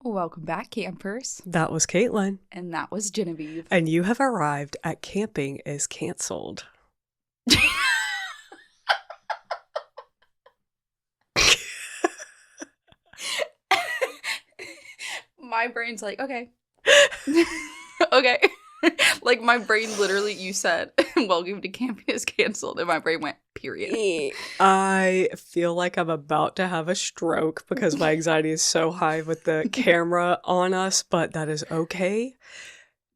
Welcome back, campers. That was Kaitlyn. And that was Genevieve. And you have arrived at Camping is Cancelled. My brain's like, okay. Okay. Like, my brain literally, you said, welcome to Camping is Cancelled. And my brain went, period. I feel like I'm about to have a stroke because my anxiety is so high with the camera on us, but that is okay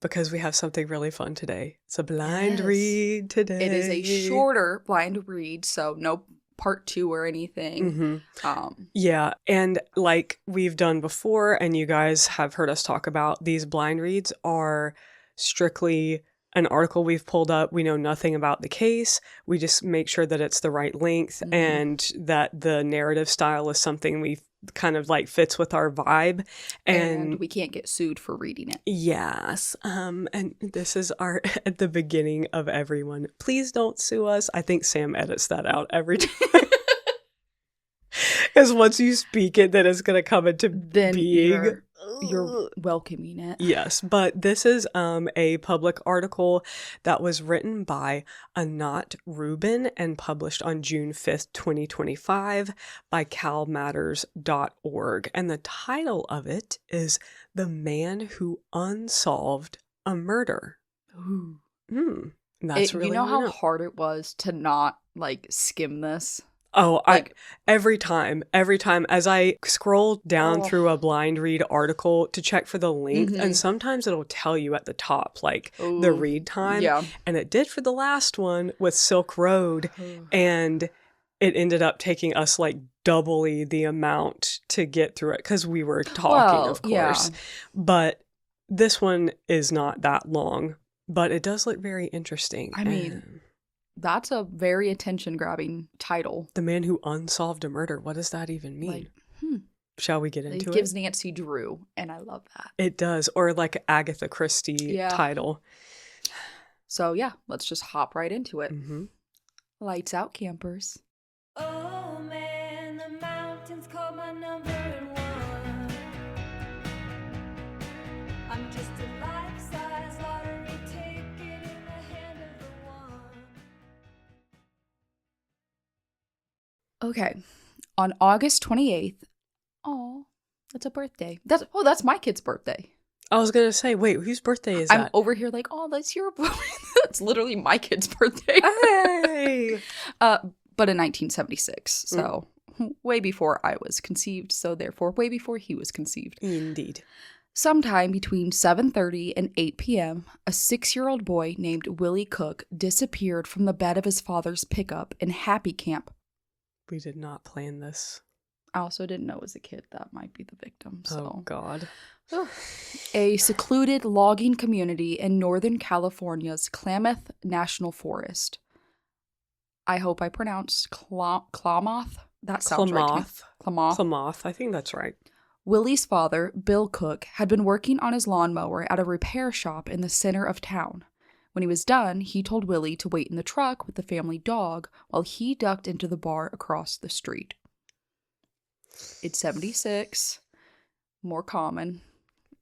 because we have something really fun today. It's a blind read today. It is a shorter blind read, so no part 2 or anything. Yeah, and like we've done before, and you guys have heard us talk about, these blind reads are strictly an article we've pulled up. We know nothing about the case. We just make sure that it's the right length and that the narrative style is something we kind of like fits with our vibe. And we can't get sued for reading it. Yes. And this is our at the beginning of everyone. Please don't sue us. I think Sam edits that out every time. Because once you speak it, then it's going to come into being. You're welcoming it. Yes, but this is a public article that was written by Anat Rubin and published on June 5th, 2025 by CalMatters.org. And the title of it is The Man Who Unsolved a Murder. Ooh. That's really You know how hard it was to not like skim this? Oh, like, every time as I scroll down through a blind read article to check for the length, and sometimes it'll tell you at the top, like, the read time. Yeah. And it did for the last one with Silk Road, and it ended up taking us, like, doubly the amount to get through it, because we were talking, of course. Yeah. But this one is not that long, but it does look very interesting. I mean... That's a very attention-grabbing title. The Man Who Unsolved a Murder. What does that even mean? Like, Shall we get into it? It gives Nancy Drew, and I love that. It does. Or like an Agatha Christie title. So yeah, let's just hop right into it. Lights out, campers. Oh man, the mountains call my number one. I'm just a life-size lottery ticket in the hand of the one. Okay, on August 28th, that's a birthday. That's my kid's birthday. I was going to say, wait, whose birthday is that? I'm over here like, that's your birthday. That's literally my kid's birthday. Hey! But in 1976, so way before I was conceived, so therefore way before he was conceived. Indeed. Sometime between 7:30 and 8 p.m., a 6-year-old boy named Willie Cook disappeared from the bed of his father's pickup in Happy Camp. We did not plan this. I also didn't know as a kid that might be the victim. So. Oh, God. A secluded logging community in Northern California's Klamath National Forest. I hope I pronounced Klamath. That sounds right to me. Klamath. I think that's right. Willie's father, Bill Cook, had been working on his lawnmower at a repair shop in the center of town. When he was done, he told Willie to wait in the truck with the family dog while he ducked into the bar across the street. It's 76. More common.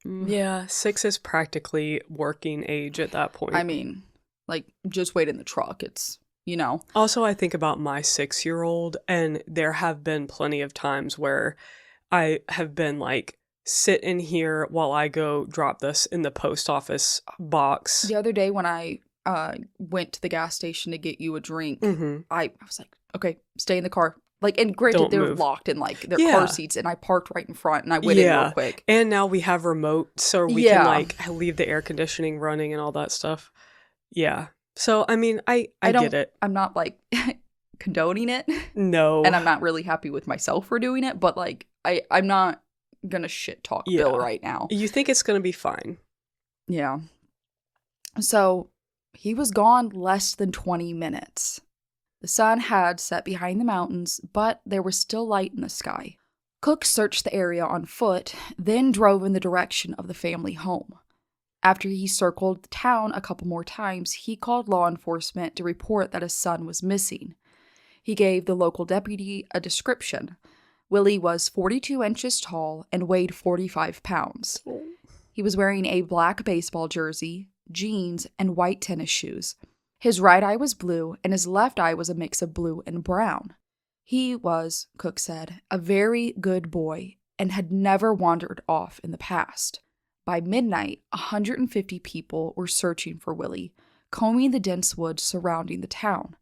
Yeah, 6 is practically working age at that point. I mean, like, just wait in the truck. It's, Also, I think about my 6-year-old, and there have been plenty of times where I have been like, sit in here while I go drop this in the post office box. The other day when I went to the gas station to get you a drink, I was like, okay, stay in the car. Like, and granted, they're locked in like their car seats, and I parked right in front, and I went in real quick. And now we have remote, so we can like leave the air conditioning running and all that stuff. Yeah. So, I mean, I get it. I'm not like condoning it. No. And I'm not really happy with myself for doing it, but like, I'm not gonna shit talk Bill right now. You think it's gonna be fine. Yeah. So he was gone less than 20 minutes. The sun had set behind the mountains, but there was still light in the sky. Cook searched the area on foot, then drove in the direction of the family home. After he circled the town a couple more times, he called law enforcement to report that his son was missing. He gave the local deputy a description. Willie was 42 inches tall and weighed 45 pounds. He was wearing a black baseball jersey, jeans, and white tennis shoes. His right eye was blue, and his left eye was a mix of blue and brown. He was, Cook said, a very good boy and had never wandered off in the past. By midnight, 150 people were searching for Willie, combing the dense woods surrounding the town.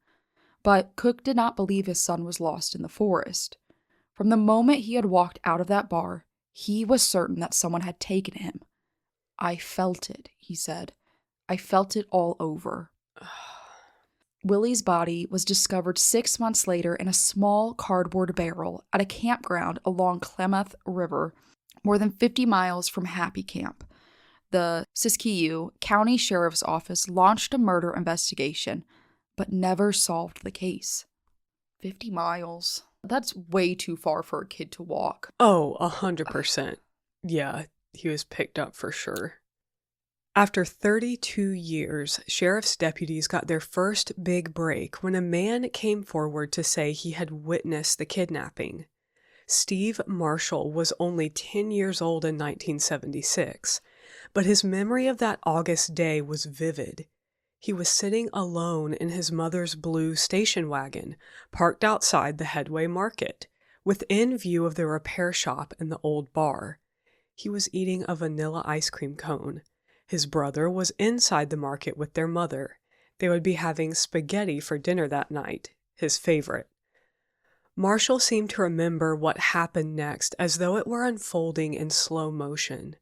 But Cook did not believe his son was lost in the forest. From the moment he had walked out of that bar, he was certain that someone had taken him. I felt it, he said. I felt it all over. Willie's body was discovered 6 months later in a small cardboard barrel at a campground along Klamath River, more than 50 miles from Happy Camp. The Siskiyou County Sheriff's Office launched a murder investigation, but never solved the case. 50 miles. That's way too far for a kid to walk. Oh, 100%. Yeah, he was picked up for sure. After 32 years, sheriff's deputies got their first big break when a man came forward to say he had witnessed the kidnapping. Steve Marshall was only 10 years old in 1976, but his memory of that August day was vivid. He was sitting alone in his mother's blue station wagon, parked outside the Headway Market, within view of the repair shop and the old bar. He was eating a vanilla ice cream cone. His brother was inside the market with their mother. They would be having spaghetti for dinner that night, his favorite. Marshall seemed to remember what happened next as though it were unfolding in slow motion.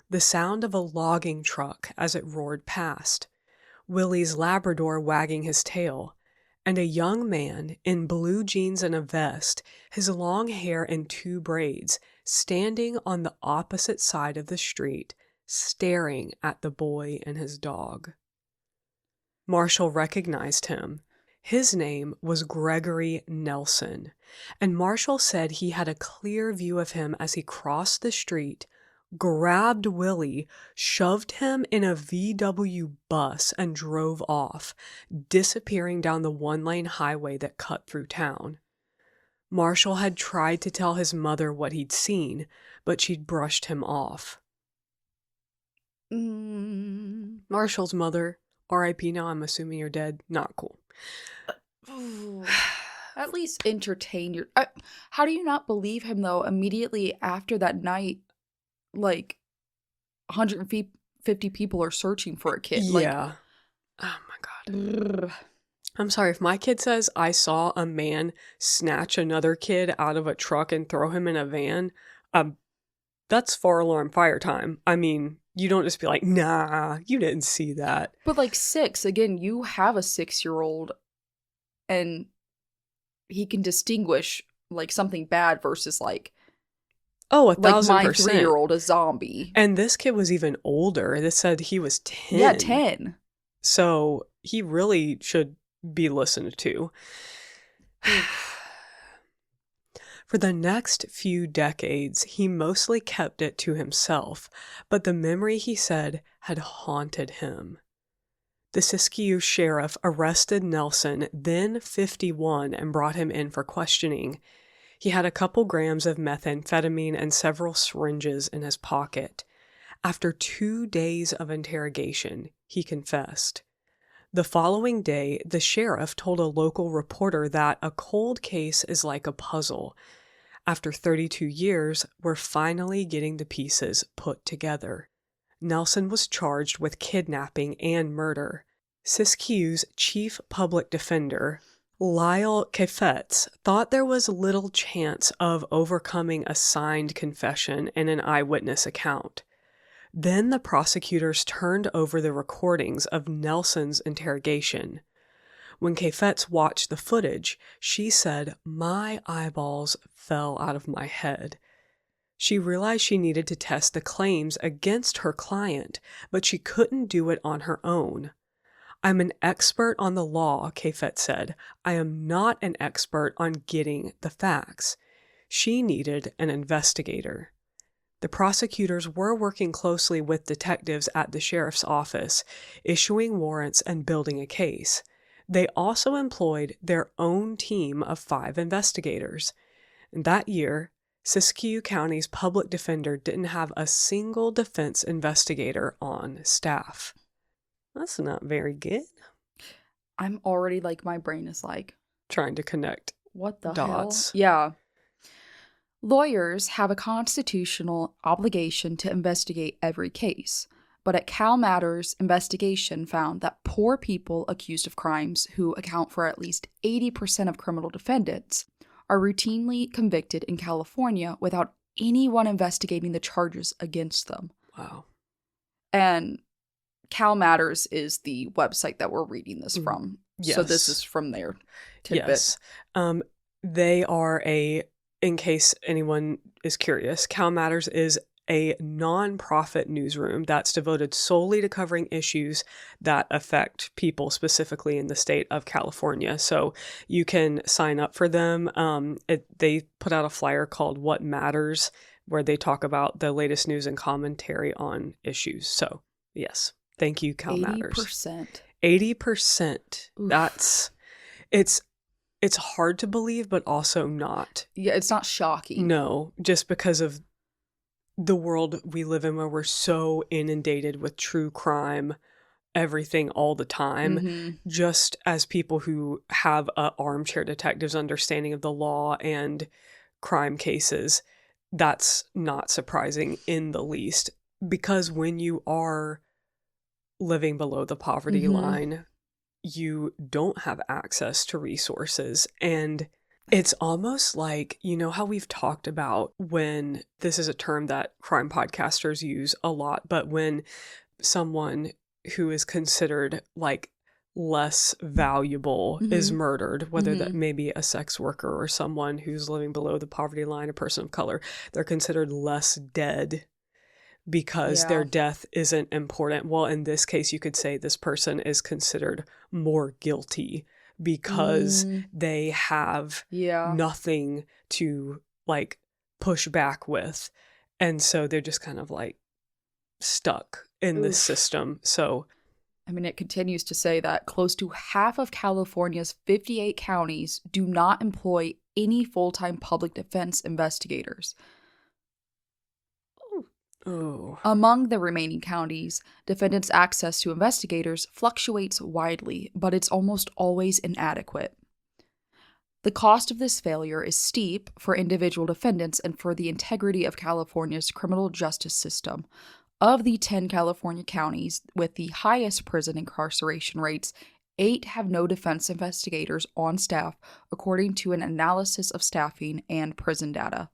The sound of a logging truck as it roared past, Willie's Labrador wagging his tail, and a young man in blue jeans and a vest, his long hair in 2 braids, standing on the opposite side of the street, staring at the boy and his dog. Marshall recognized him. His name was Gregory Nelson, and Marshall said he had a clear view of him as he crossed the street, grabbed Willie, shoved him in a VW bus, and drove off, disappearing down the 1-lane highway that cut through town. Marshall had tried to tell his mother what he'd seen, but she'd brushed him off. Marshall's mother, R.I.P. now, I'm assuming you're dead. Not cool. At least entertain your... how do you not believe him, though, immediately after that night, like, 150 people are searching for a kid? Yeah. Oh, my God. I'm sorry, if my kid says I saw a man snatch another kid out of a truck and throw him in a van, that's 4-alarm fire time. I mean, you don't just be like, nah, you didn't see that. But like 6, again, you have a 6-year-old and he can distinguish like something bad versus like, oh, 1,000%. Like my 3-year-old, a zombie. And this kid was even older. This said he was 10. Yeah, 10. So he really should be listened to. For the next few decades, he mostly kept it to himself, but the memory, he said, had haunted him. The Siskiyou sheriff arrested Nelson, then 51, and brought him in for questioning. He had a couple grams of methamphetamine and several syringes in his pocket. After 2 days of interrogation, he confessed. The following day, the sheriff told a local reporter that a cold case is like a puzzle. After 32 years, we're finally getting the pieces put together. Nelson was charged with kidnapping and murder. Siskiyou's chief public defender, Lyle Kaitlyn, thought there was little chance of overcoming a signed confession and an eyewitness account. Then the prosecutors turned over the recordings of Nelson's interrogation. When Kaitlyn watched the footage, she said, "My eyeballs fell out of my head." She realized she needed to test the claims against her client, but she couldn't do it on her own. "I'm an expert on the law," Kaitlyn said. "I am not an expert on getting the facts." She needed an investigator. The prosecutors were working closely with detectives at the sheriff's office, issuing warrants and building a case. They also employed their own team of 5 investigators. And that year, Siskiyou County's public defender didn't have a single defense investigator on staff. That's not very good. I'm already like, my brain is like, trying to connect what the dots. hell? Yeah. Lawyers have a constitutional obligation to investigate every case, but at CalMatters, investigation found that poor people accused of crimes, who account for at least 80% of criminal defendants, are routinely convicted in California without anyone investigating the charges against them. Wow. And CalMatters is the website that we're reading this from. Yes. So this is from their tidbit. Yes. They are in case anyone is curious, CalMatters is a non-profit newsroom that's devoted solely to covering issues that affect people specifically in the state of California. So you can sign up for them. They put out a flyer called What Matters, where they talk about the latest news and commentary on issues. So yes, thank you, CalMatters. 80%. 80%. Oof. It's hard to believe, but also not. Yeah, it's not shocking. No, just because of the world we live in, where we're so inundated with true crime, everything all the time. Mm-hmm. Just as people who have a armchair detective's understanding of the law and crime cases, that's not surprising in the least. Because when you are living below the poverty Mm-hmm. line, you don't have access to resources. And it's almost like, you know how we've talked about when, this is a term that crime podcasters use a lot, but when someone who is considered like less valuable Mm-hmm. is murdered, whether Mm-hmm. that may be a sex worker or someone who's living below the poverty line, a person of color, they're considered less dead because Yeah. their death isn't important. Well, in this case, you could say this person is considered more guilty because they have Yeah. nothing to like push back with. And so they're just kind of like stuck in this Oof. system. So I mean, it continues to say that close to half of California's 58 counties do not employ any full-time public defense investigators. oh, Among the remaining counties, defendants' access to investigators fluctuates widely, but it's almost always inadequate. The cost of this failure is steep for individual defendants and for the integrity of California's criminal justice system. Of the 10 California counties with the highest prison incarceration rates, 8 have no defense investigators on staff, according to an analysis of staffing and prison data.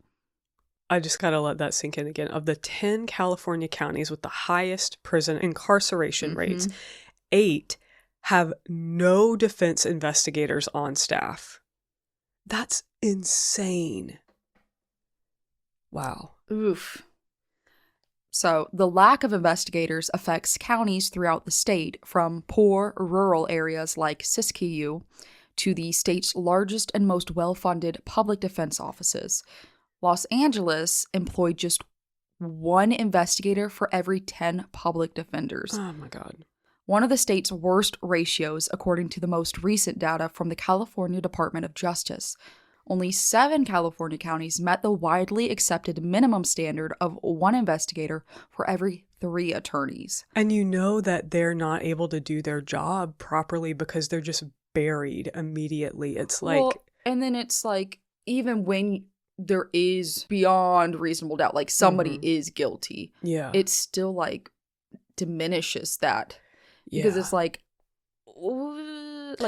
I just gotta let that sink in again. Of the 10 California counties with the highest prison incarceration rates, 8 have no defense investigators on staff. That's insane. Wow. Oof. So, the lack of investigators affects counties throughout the state, from poor rural areas like Siskiyou to the state's largest and most well-funded public defense offices. Los Angeles employed just 1 investigator for every 10 public defenders. Oh my God. One of the state's worst ratios, according to the most recent data from the California Department of Justice. Only 7 California counties met the widely accepted minimum standard of 1 investigator for every 3 attorneys. And you know that they're not able to do their job properly because they're just buried immediately. It's like... Well, and then it's like, even when there is beyond reasonable doubt, like somebody is guilty, yeah. it still like diminishes that. Because it's like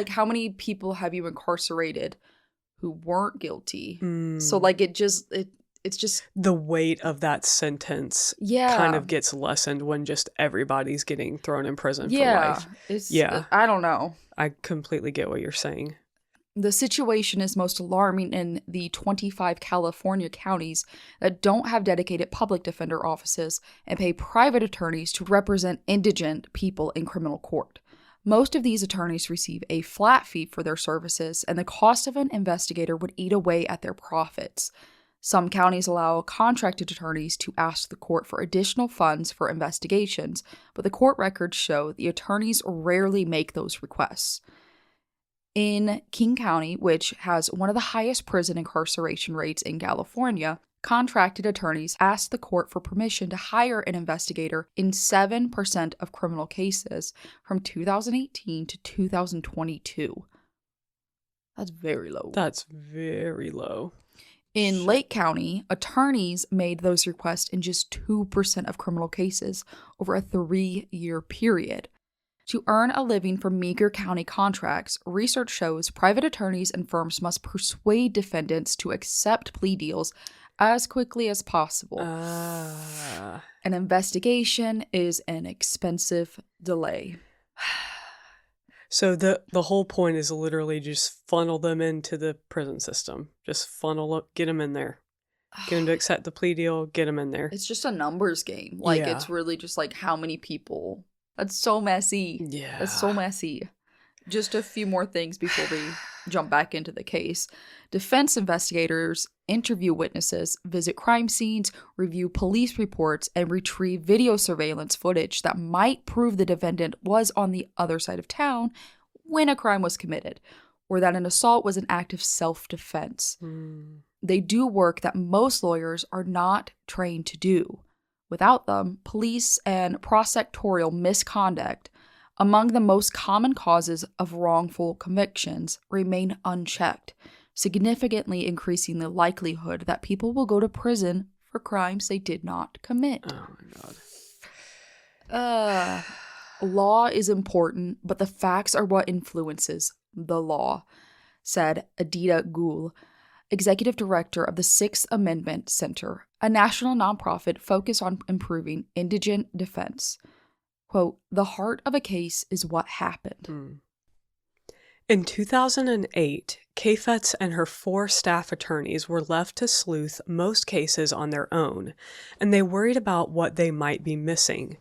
how many people have you incarcerated who weren't guilty? So like it's just the weight of that sentence kind of gets lessened when just everybody's getting thrown in prison for life. I don't know. I completely get what you're saying. The situation is most alarming in the 25 California counties that don't have dedicated public defender offices and pay private attorneys to represent indigent people in criminal court. Most of these attorneys receive a flat fee for their services, and the cost of an investigator would eat away at their profits. Some counties allow contracted attorneys to ask the court for additional funds for investigations, but the court records show the attorneys rarely make those requests. In King County, which has one of the highest prison incarceration rates in California, contracted attorneys asked the court for permission to hire an investigator in 7% of criminal cases from 2018 to 2022. That's very low. That's very low. In Lake County, attorneys made those requests in just 2% of criminal cases over a 3-year period. To earn a living from meager county contracts, research shows private attorneys and firms must persuade defendants to accept plea deals as quickly as possible. An investigation is an expensive delay. So the whole point is literally just funnel them into the prison system. Just funnel up, get them in there. Get them to accept the plea deal, get them in there. It's just a numbers game. It's really just how many people. That's so messy. Yeah. That's so messy. Just a few more things before we jump back into the case. Defense investigators interview witnesses, visit crime scenes, review police reports, and retrieve video surveillance footage that might prove the defendant was on the other side of town when a crime was committed, or that an assault was an act of self-defense. They do work that most lawyers are not trained to do. Without them, police and prosecutorial misconduct, among the most common causes of wrongful convictions, remain unchecked, significantly increasing the likelihood that people will go to prison for crimes they did not commit. Oh my God. Law is important, but the facts are what influences the law, said Adita Ghul, executive director of the Sixth Amendment Center, a national nonprofit focused on improving indigent defense. Quote, "The heart of a case is what happened." In 2008, Kaitlyn and her 4 staff attorneys were left to sleuth most cases on their own, and they worried about what they might be missing.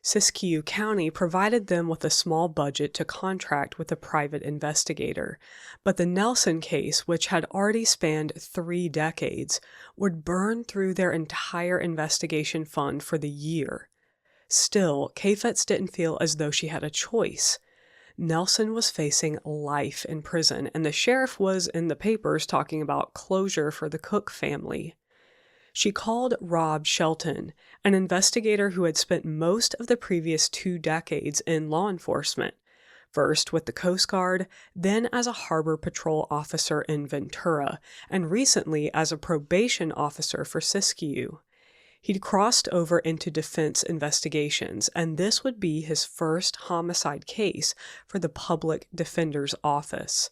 Siskiyou County provided them with a small budget to contract with a private investigator, but the Nelson case, which had already spanned 3 decades, would burn through their entire investigation fund for the year. Still, Kaitlyn didn't feel as though she had a choice. Nelson was facing life in prison, and the sheriff was in the papers talking about closure for the Cook family. She called Rob Shelton, an investigator who had spent most of the previous 2 decades in law enforcement, first with the Coast Guard, then as a harbor patrol officer in Ventura, and recently as a probation officer for Siskiyou. He'd crossed over into defense investigations, and this would be his first homicide case for the Public Defender's Office.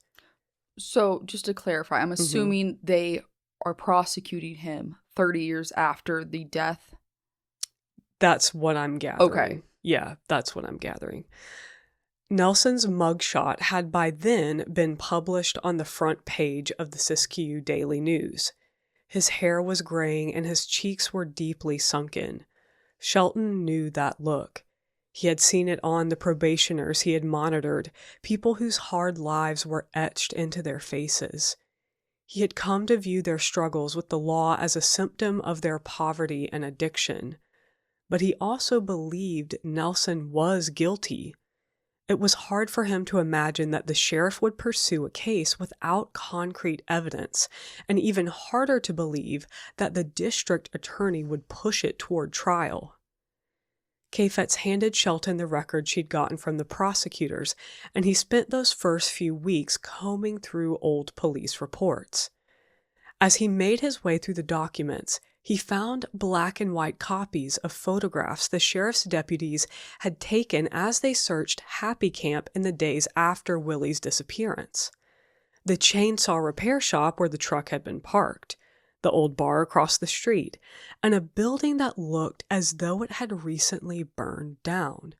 So, just to clarify, I'm assuming they are prosecuting him 30 years after the death? That's what I'm gathering. Okay. Yeah, that's what I'm gathering. Nelson's mugshot had by then been published on the front page of the Siskiyou Daily News. His hair was graying and his cheeks were deeply sunken. Shelton knew that look. He had seen it on the probationers he had monitored, people whose hard lives were etched into their faces. He had come to view their struggles with the law as a symptom of their poverty and addiction. But he also believed Nelson was guilty. It was hard for him to imagine that the sheriff would pursue a case without concrete evidence, and even harder to believe that the district attorney would push it toward trial. Kaitlyn handed Shelton the record she'd gotten from the prosecutors, and he spent those first few weeks combing through old police reports. As he made his way through the documents, he found black and white copies of photographs the sheriff's deputies had taken as they searched Happy Camp in the days after Willie's disappearance. The chainsaw repair shop where the truck had been parked, the old bar across the street, and a building that looked as though it had recently burned down.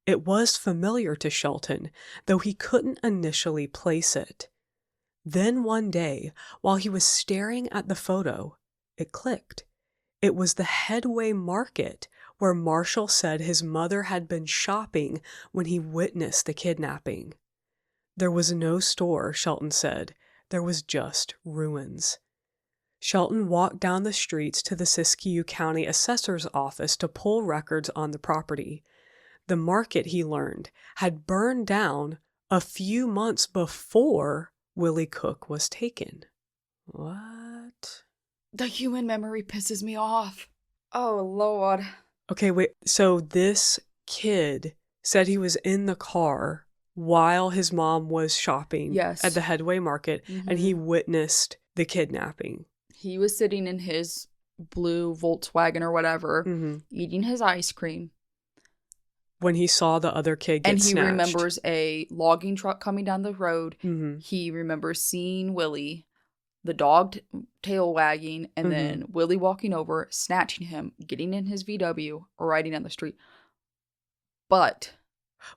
It was familiar to Shelton, though he couldn't initially place it. Then one day, while he was staring at the photo, it clicked. It was the Headway Market, where Marshall said his mother had been shopping when he witnessed the kidnapping. There was no store, Shelton said. There was just ruins. Shelton walked down the streets to the Siskiyou County Assessor's office to pull records on the property. The market, he learned, had burned down a few months before Willie Cook was taken. What? The human memory pisses me off. Oh, Lord. Okay, wait. So this kid said he was in the car while his mom was shopping at the Headway Market, and he witnessed the kidnapping. He was sitting in his blue Volkswagen or whatever, eating his ice cream. When he saw the other kid get snatched. And he remembers a logging truck coming down the road. He remembers seeing Willie, the dog tail wagging, and then Willie walking over, snatching him, getting in his VW, riding down the street. But...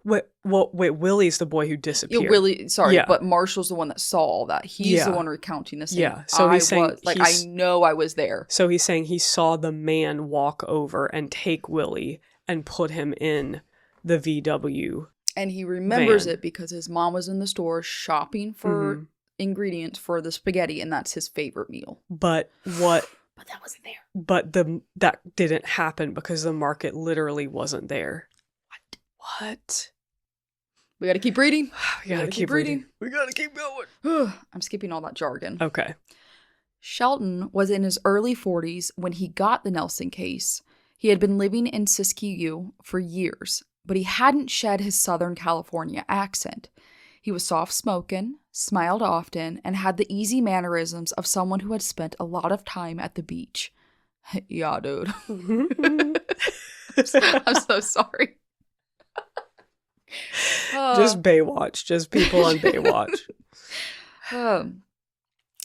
Wait, Willie's the boy who disappeared. Yeah, Willie, sorry, but Marshall's the one that saw all that. He's the one recounting this. Yeah, so he's saying... I know I was there. So he's saying he saw the man walk over and take Willie and put him in the VW. And he remembers it because his mom was in the store shopping for ingredients for the spaghetti, and that's his favorite meal. But that wasn't there. But that didn't happen because the market literally wasn't there. What? We gotta keep reading. We gotta keep reading. We gotta keep going. I'm skipping all that jargon. Okay. Shelton was in his early 40s when he got the Nelson case. He had been living in Siskiyou for years, but he hadn't shed his Southern California accent. He was soft-spoken, smiled often, and had the easy mannerisms of someone who had spent a lot of time at the beach. Yeah, dude. I'm so sorry. Just Baywatch. Just people on Baywatch.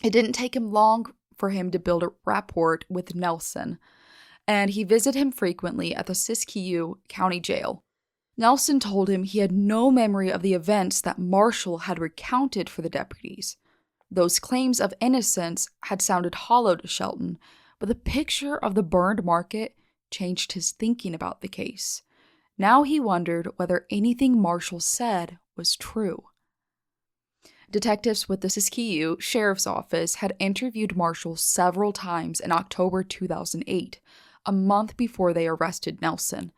It didn't take him long for him to build a rapport with Nelson, and he visited him frequently at the Siskiyou County Jail. Nelson told him he had no memory of the events that Marshall had recounted for the deputies. Those claims of innocence had sounded hollow to Shelton, but the picture of the burned market changed his thinking about the case. Now he wondered whether anything Marshall said was true. Detectives with the Siskiyou Sheriff's Office had interviewed Marshall several times in October 2008, a month before they arrested Nelson.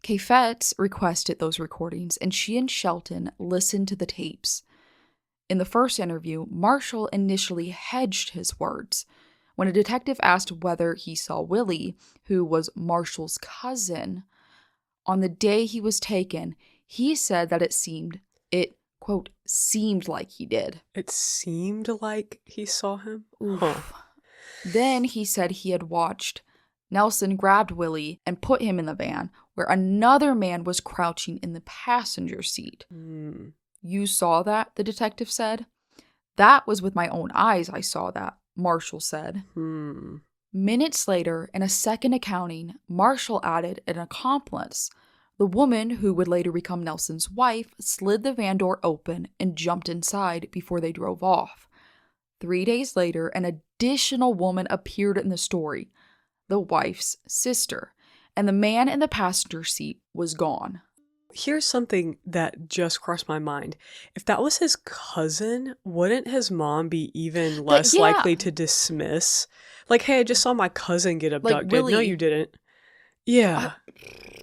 Kait requested those recordings, and she and Shelton listened to the tapes. In the first interview, Marshall initially hedged his words. When a detective asked whether he saw Willie, who was Marshall's cousin, on the day he was taken, he said that it, quote, seemed like he did. It seemed like he saw him? Huh. Then he said he had watched Nelson grabbed Willie and put him in the van, where another man was crouching in the passenger seat. You saw that, the detective said. That was with my own eyes I saw that, Marshall said. Minutes later, in a second accounting, Marshall added an accomplice. The woman, who would later become Nelson's wife, slid the van door open and jumped inside before they drove off. 3 days later, an additional woman appeared in the story, the wife's sister, and the man in the passenger seat was gone. Here's something that just crossed my mind. If that was his cousin, wouldn't his mom be even less likely to dismiss? Like, hey, I just saw my cousin get abducted. Like, no, you didn't. Yeah.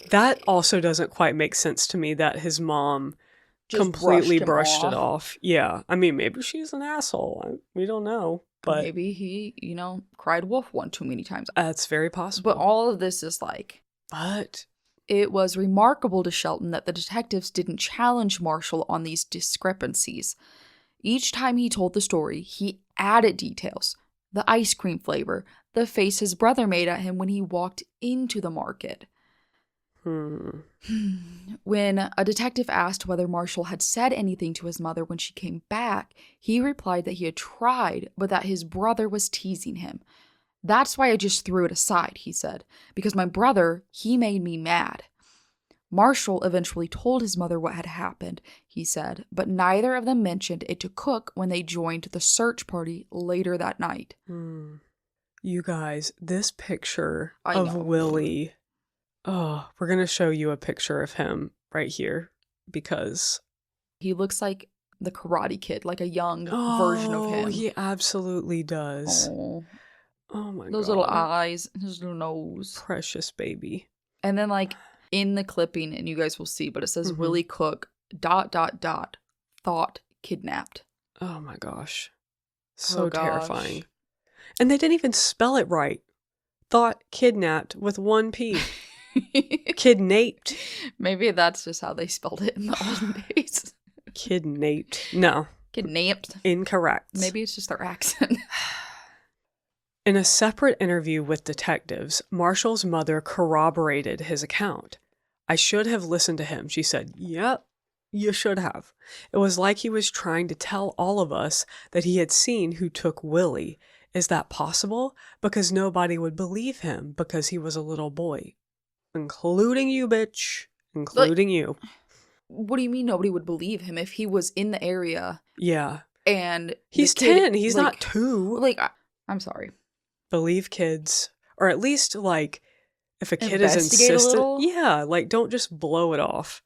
That also doesn't quite make sense to me, that his mom just completely brushed it off. Yeah. I mean, maybe she's an asshole. We don't know. But maybe he, cried wolf one too many times. That's very possible. But all of this is like... But... It was remarkable to Shelton that the detectives didn't challenge Marshall on these discrepancies. Each time he told the story, he added details. The ice cream flavor, the face his brother made at him when he walked into the market. When a detective asked whether Marshall had said anything to his mother when she came back, he replied that he had tried, but that his brother was teasing him. That's why I just threw it aside, he said, because my brother, he made me mad. Marshall eventually told his mother what had happened, he said, but neither of them mentioned it to Cook when they joined the search party later that night. You guys, this picture of Willie, we're going to show you a picture of him right here, because he looks like the Karate Kid, like a young version of him. He absolutely does. Oh my God. Those little eyes, his little nose. Precious baby. And then like in the clipping, and you guys will see, but it says Willie Cook, ... thought kidnapped. Oh my gosh. So terrifying. And they didn't even spell it right. Thought kidnapped with one P. Kidnaped. Maybe that's just how they spelled it in the olden days. Kidnaped. No. Kidnapped. Incorrect. Maybe it's just their accent. In a separate interview with detectives, Marshall's mother corroborated his account. I should have listened to him, she said. Yep, you should have. It was like he was trying to tell all of us that he had seen who took Willie. Is that possible? Because nobody would believe him because he was a little boy. Including you, bitch. Including you. What do you mean nobody would believe him if he was in the area? Yeah. And he's 10. He's not 2. Like, I'm sorry. Believe kids. Or at least, like, if a kid is insistent. Yeah, like, don't just blow it off.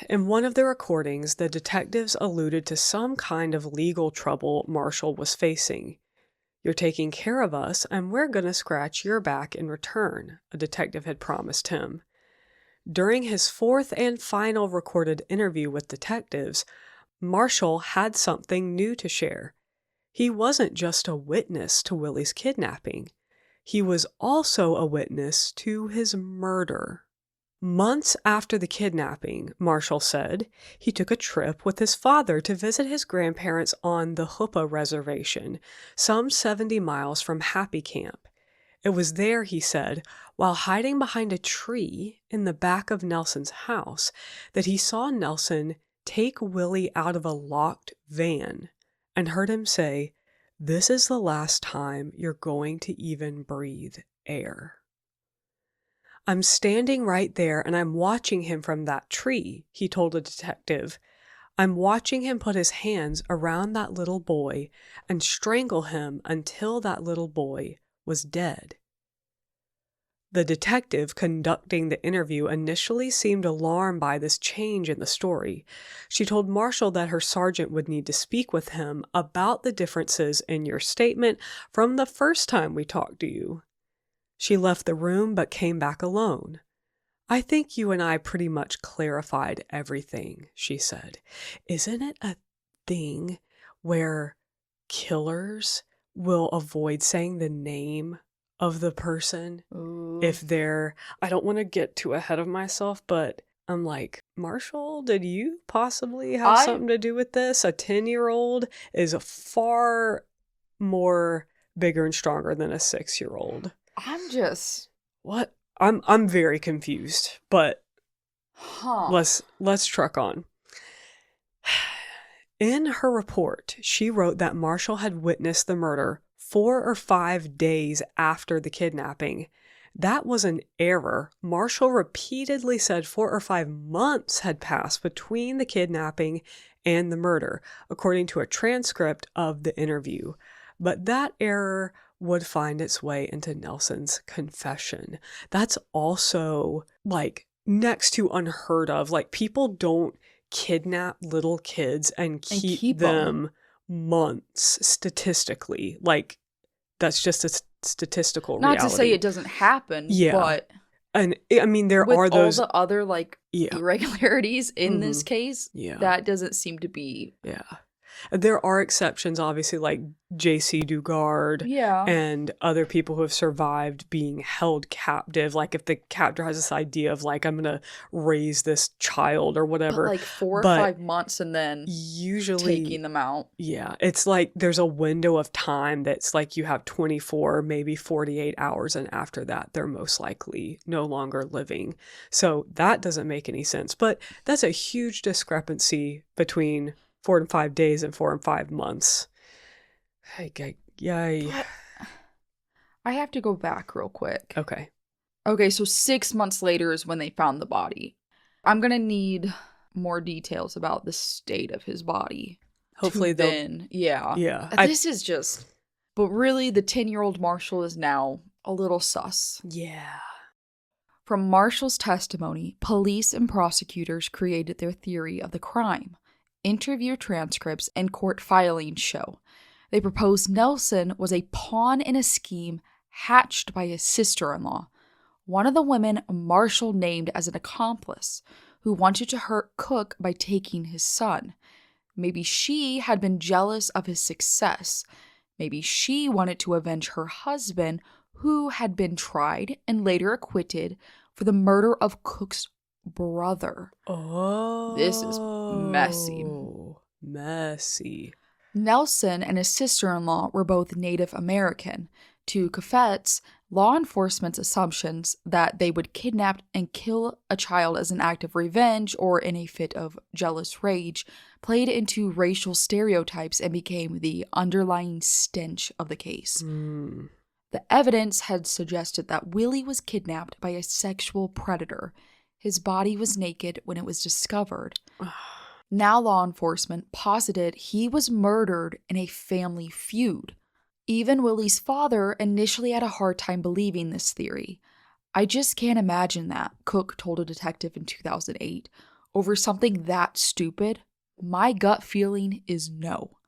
In one of the recordings, the detectives alluded to some kind of legal trouble Marshall was facing. You're taking care of us, and we're going to scratch your back in return, a detective had promised him. During his 4th and final recorded interview with detectives, Marshall had something new to share. He wasn't just a witness to Willie's kidnapping. He was also a witness to his murder. Months after the kidnapping, Marshall said, he took a trip with his father to visit his grandparents on the Hoopa Reservation, some 70 miles from Happy Camp. It was there, he said, while hiding behind a tree in the back of Nelson's house, that he saw Nelson take Willie out of a locked van and heard him say, "This is the last time you're going to even breathe air." I'm standing right there and I'm watching him from that tree, he told a detective. I'm watching him put his hands around that little boy and strangle him until that little boy was dead. The detective conducting the interview initially seemed alarmed by this change in the story. She told Marshall that her sergeant would need to speak with him about the differences in your statement from the first time we talked to you. She left the room but came back alone. I think you and I pretty much clarified everything, she said. Isn't it a thing where killers will avoid saying the name of the person? Ooh. If they're, I don't want to get too ahead of myself, but I'm like, Marshall, did you possibly have something to do with this? A 10-year-old is far more bigger and stronger than a 6-year-old. I'm just... What? I'm very confused, but let's truck on. In her report, she wrote that Marshall had witnessed the murder 4 or 5 days after the kidnapping. That was an error. Marshall repeatedly said 4 or 5 months had passed between the kidnapping and the murder, according to a transcript of the interview. But that error would find its way into Nelson's confession. That's also, like, next to unheard of. Like, people don't kidnap little kids and keep them months statistically. Like, that's just a statistical reality. Not to say it doesn't happen, but... And, I mean, there are those... all the other, like, irregularities in this case, that doesn't seem to be... Yeah. There are exceptions, obviously, like J.C. Dugard and other people who have survived being held captive. Like, if the captor has this idea of, like, I'm going to raise this child or whatever. But, like, 4 or 5 months and then usually taking them out. Yeah. It's like there's a window of time that's like you have 24, maybe 48 hours. And after that, they're most likely no longer living. So that doesn't make any sense. But that's a huge discrepancy between 4 and 5 days and 4 and 5 months. Yay. I have to go back real quick. Okay, so 6 months later is when they found the body. I'm going to need more details about the state of his body. Hopefully Yeah. This is just... But really, the 10-year-old Marshall is now a little sus. Yeah. From Marshall's testimony, police and prosecutors created their theory of the crime. Interview transcripts and court filings show. They proposed Nelson was a pawn in a scheme hatched by his sister-in-law, one of the women Marshall named as an accomplice, who wanted to hurt Cook by taking his son. Maybe she had been jealous of his success. Maybe she wanted to avenge her husband, who had been tried and later acquitted for the murder of Cook's brother. Oh. This is messy. Messy. Nelson and his sister-in-law were both Native American. To Kait's, law enforcement's assumptions that they would kidnap and kill a child as an act of revenge or in a fit of jealous rage played into racial stereotypes and became the underlying stench of the case. The evidence had suggested that Willie was kidnapped by a sexual predator. His body was naked when it was discovered. Now law enforcement posited he was murdered in a family feud. Even Willie's father initially had a hard time believing this theory. I just can't imagine that, Cook told a detective in 2008. Over something that stupid, my gut feeling is no.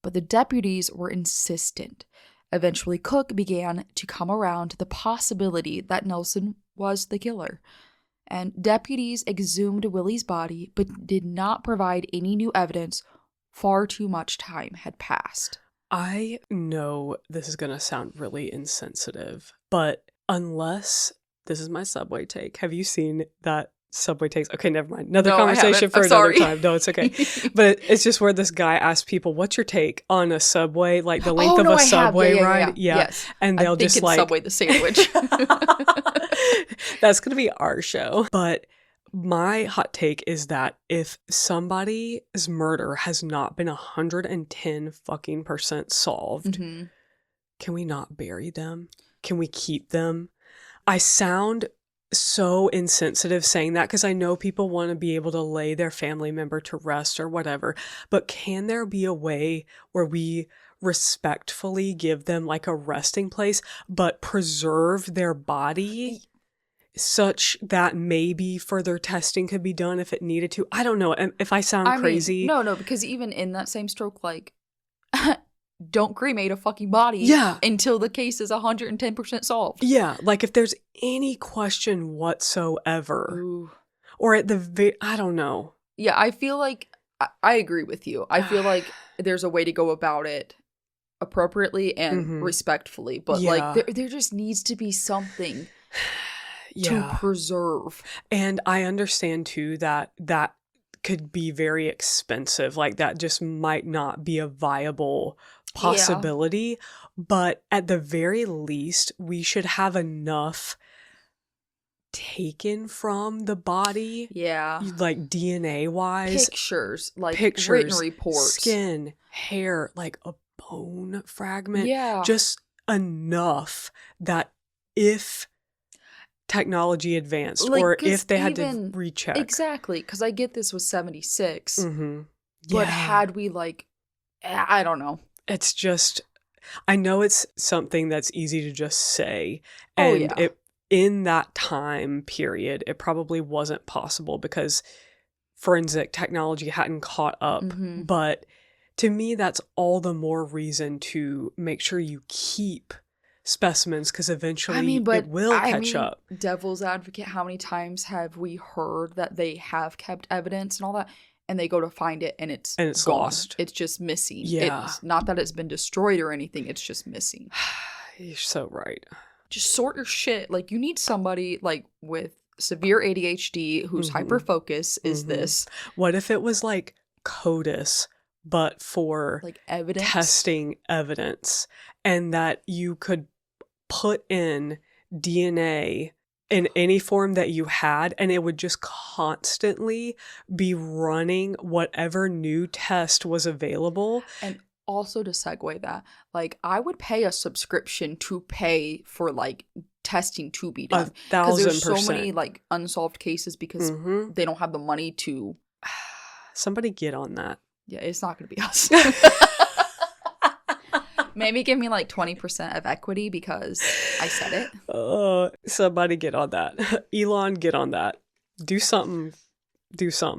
But the deputies were insistent. Eventually, Cook began to come around to the possibility that Nelson was the killer. And deputies exhumed Willie's body but did not provide any new evidence. Far too much time had passed. I know this is going to sound really insensitive, but unless, this is my Subway take. Have you seen that Subway takes? Okay, never mind. Another conversation for another time. No, it's okay. But it's just where this guy asks people, what's your take on a Subway, like the length of a Subway ride? Yeah. Yes. And they'll just it's like Subway the sandwich. That's going to be our show. But my hot take is that if somebody's murder has not been 110 fucking % solved, can we not bury them? Can we keep them? I sound so insensitive saying that because I know people want to be able to lay their family member to rest or whatever, but can there be a way where we respectfully give them like a resting place but preserve their body such that maybe further testing could be done if it needed to? I don't know if I sound crazy. No, because even in that same stroke, like, don't cremate a fucking body until the case is 110% solved. Yeah, like if there's any question whatsoever, or at the I don't know. Yeah, I feel like I agree with you. I feel like there's a way to go about it appropriately and respectfully, but like there just needs to be something to preserve. And I understand too that could be very expensive. Like that just might not be a viable possibility, but at the very least we should have enough taken from the body, like DNA wise, pictures, written reports, skin, hair, like a bone fragment, just enough that if technology advanced, like, or if they had to recheck. Exactly, because I get this was 76, but had we I don't know. It's just, I know it's something that's easy to just say, and in that time period, it probably wasn't possible because forensic technology hadn't caught up. But to me, that's all the more reason to make sure you keep specimens because eventually it will catch up. Devil's advocate, how many times have we heard that they have kept evidence and all that, and they go to find it and it's gone. Lost. It's just missing. It's not that it's been destroyed or anything. It's just missing. You're so right. Just sort your shit. Like, you need somebody like with severe ADHD whose hyperfocus is this. What if it was like CODIS, but for like evidence, testing evidence, and that you could put in DNA in any form that you had, and it would just constantly be running whatever new test was available. And also, to segue that, like, I would pay a subscription to pay for like testing to be done. 1,000%. Because there's so many like unsolved cases because they don't have the money to. Somebody get on that. Yeah, it's not going to be us. Maybe give me like 20% of equity because I said it. Somebody get on that. Elon, get on that. Do something.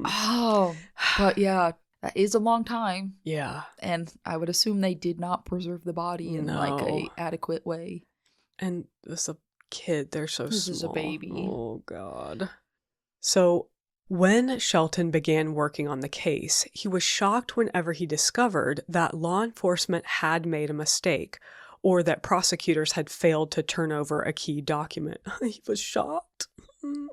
Oh, but yeah, that is a long time. Yeah. And I would assume they did not preserve the body in like a adequate way. And this is a kid. They're so small. This is a baby. Oh, God. So When Shelton began working on the case, he was shocked whenever he discovered that law enforcement had made a mistake or that prosecutors had failed to turn over a key document. He was shocked. Oh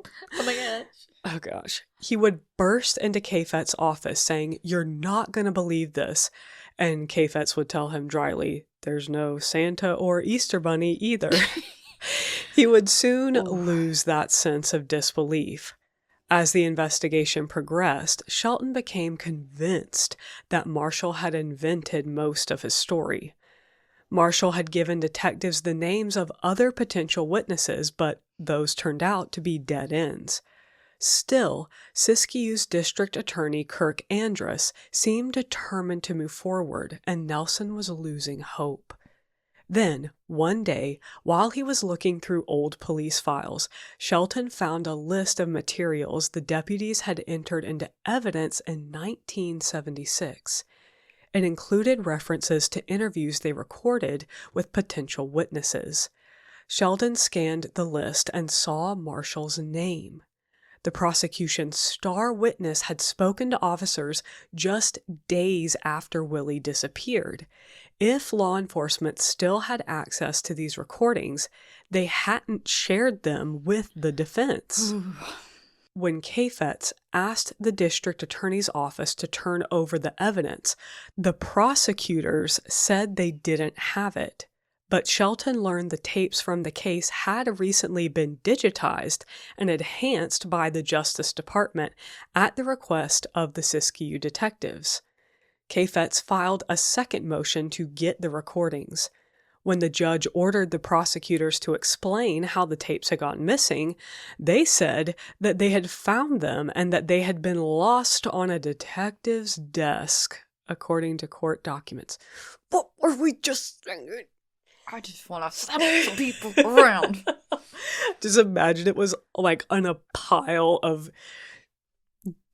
my gosh. Oh gosh. He would burst into Kait's office saying, "You're not going to believe this." And Kait would tell him dryly, "There's no Santa or Easter Bunny either." He would soon lose that sense of disbelief. As the investigation progressed, Shelton became convinced that Marshall had invented most of his story. Marshall had given detectives the names of other potential witnesses, but those turned out to be dead ends. Still, Siskiyou's district attorney Kirk Andrus seemed determined to move forward, and Nelson was losing hope. Then, one day, while he was looking through old police files, Shelton found a list of materials the deputies had entered into evidence in 1976. It included references to interviews they recorded with potential witnesses. Sheldon scanned the list and saw Marshall's name. The prosecution's star witness had spoken to officers just days after Willie disappeared. If law enforcement still had access to these recordings, they hadn't shared them with the defense. When Kait asked the district attorney's office to turn over the evidence, the prosecutors said they didn't have it. But Shelton learned the tapes from the case had recently been digitized and enhanced by the Justice Department at the request of the Siskiyou detectives. Kait filed a second motion to get the recordings. When the judge ordered the prosecutors to explain how the tapes had gone missing, they said that they had found them and that they had been lost on a detective's desk, according to court documents. What were we just saying? I just want to slap some people around. Just imagine it was like on a pile of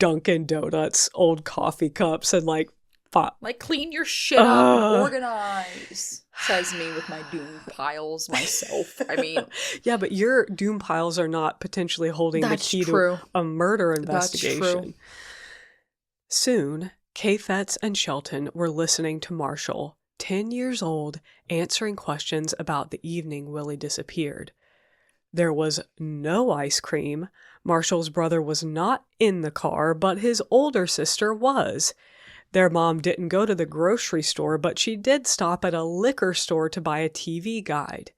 Dunkin' Donuts old coffee cups and like clean your shit up and organize, says me with my doom piles myself. I mean, yeah, but your doom piles are not potentially holding the key to a murder investigation. That's true. Soon, Kait and Shelton were listening to Marshall, 10 years old, answering questions about the evening Willie disappeared. There was no ice cream. Marshall's brother was not in the car, but his older sister was. Their mom didn't go to the grocery store, but she did stop at a liquor store to buy a TV guide.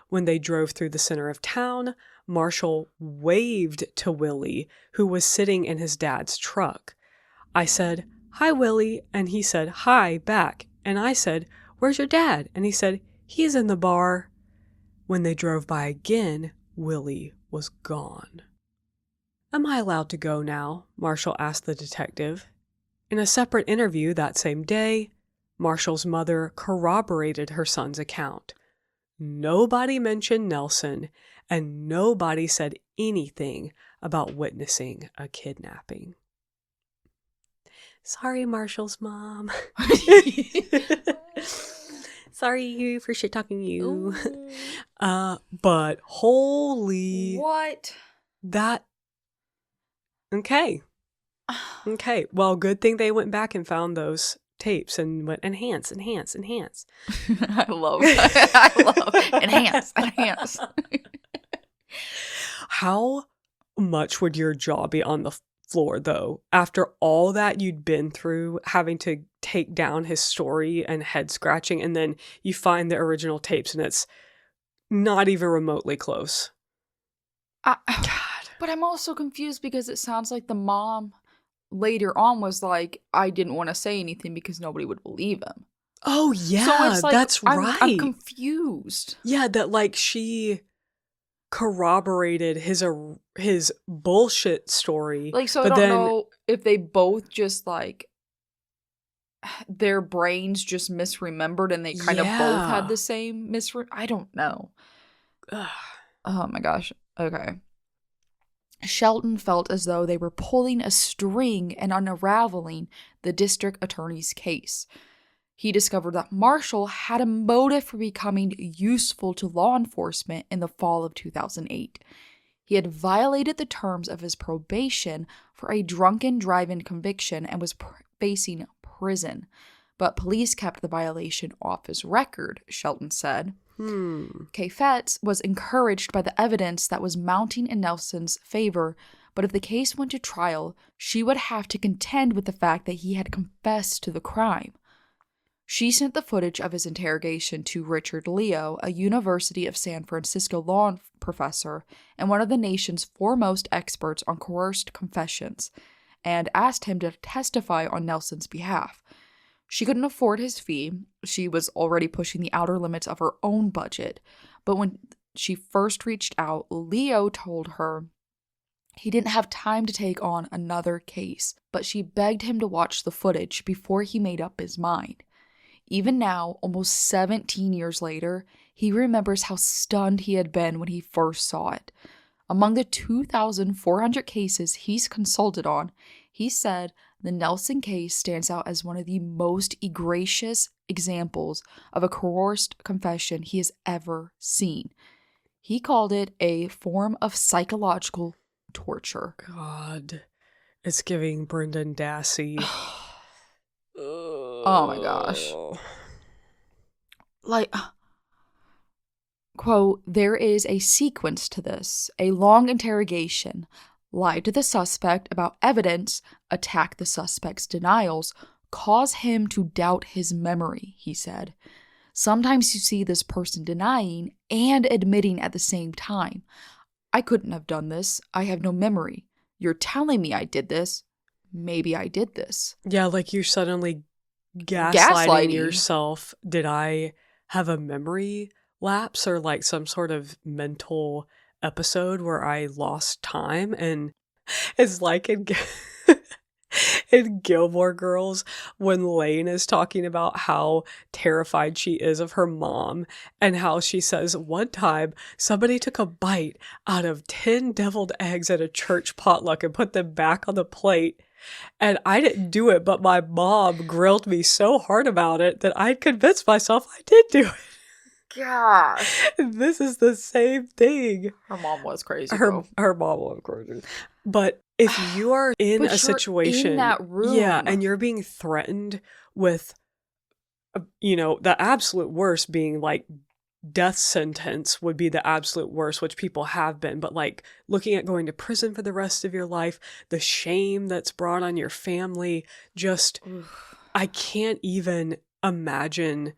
When they drove through the center of town, Marshall waved to Willie, who was sitting in his dad's truck. I said, "Hi, Willie," and he said, "Hi," back. And I said, "Where's your dad?" And he said, "He's in the bar." When they drove by again, Willie was gone. "Am I allowed to go now?" Marshall asked the detective. In a separate interview that same day, Marshall's mother corroborated her son's account. Nobody mentioned Nelson, and nobody said anything about witnessing a kidnapping. Sorry, Marshall's mom. Sorry for shit-talking you. But holy... What? That... Okay. Okay. Well, good thing they went back and found those tapes and went enhance. I love enhance. How much would your jaw be on the floor, though, after all that you'd been through, having to take down his story and head scratching, and then you find the original tapes and it's not even remotely close? God. But I'm also confused because it sounds like the mom later on was like, I didn't want to say anything because nobody would believe him. Oh, yeah, so it's like, that's right. I'm confused. Yeah, that like she corroborated his bullshit story. Like, so I don't know if they both just like their brains just misremembered and they kind of both had the same I don't know. Oh my gosh. Okay. Shelton felt as though they were pulling a string and unraveling the district attorney's case. He discovered that Marshall had a motive for becoming useful to law enforcement in the fall of 2008. He had violated the terms of his probation for a drunken drive-in conviction and was facing prison. But police kept the violation off his record, Shelton said. Kait was encouraged by the evidence that was mounting in Nelson's favor, but if the case went to trial, she would have to contend with the fact that he had confessed to the crime. She sent the footage of his interrogation to Richard Leo, a University of San Francisco law professor and one of the nation's foremost experts on coerced confessions, and asked him to testify on Nelson's behalf. She couldn't afford his fee. She was already pushing the outer limits of her own budget. But when she first reached out, Leo told her he didn't have time to take on another case, but she begged him to watch the footage before he made up his mind. Even now, almost 17 years later, he remembers how stunned he had been when he first saw it. Among the 2,400 cases he's consulted on, he said the Nelson case stands out as one of the most egregious examples of a coerced confession he has ever seen. He called it a form of psychological torture. God, it's giving Brendan Dassey. Oh my gosh. Like, quote, there is a sequence to this, a long interrogation. Lie to the suspect about evidence, attack the suspect's denials, cause him to doubt his memory, he said. Sometimes you see this person denying and admitting at the same time. I couldn't have done this. I have no memory. You're telling me I did this. Maybe I did this. Yeah, like you're suddenly gaslighting yourself. Did I have a memory lapse or like some sort of mental episode where I lost time? And it's like in Gilmore Girls when Lane is talking about how terrified she is of her mom and how she says one time somebody took a bite out of 10 deviled eggs at a church potluck and put them back on the plate. And I didn't do it, but my mom grilled me so hard about it that I convinced myself I did do it. Gosh. This is the same thing. Her mom was crazy. Her mom was crazy. But if you are in a situation, in that room, yeah, and you're being threatened with, the absolute worst being like death sentence would be the absolute worst, which people have been. But like looking at going to prison for the rest of your life, the shame that's brought on your family, just, I can't even imagine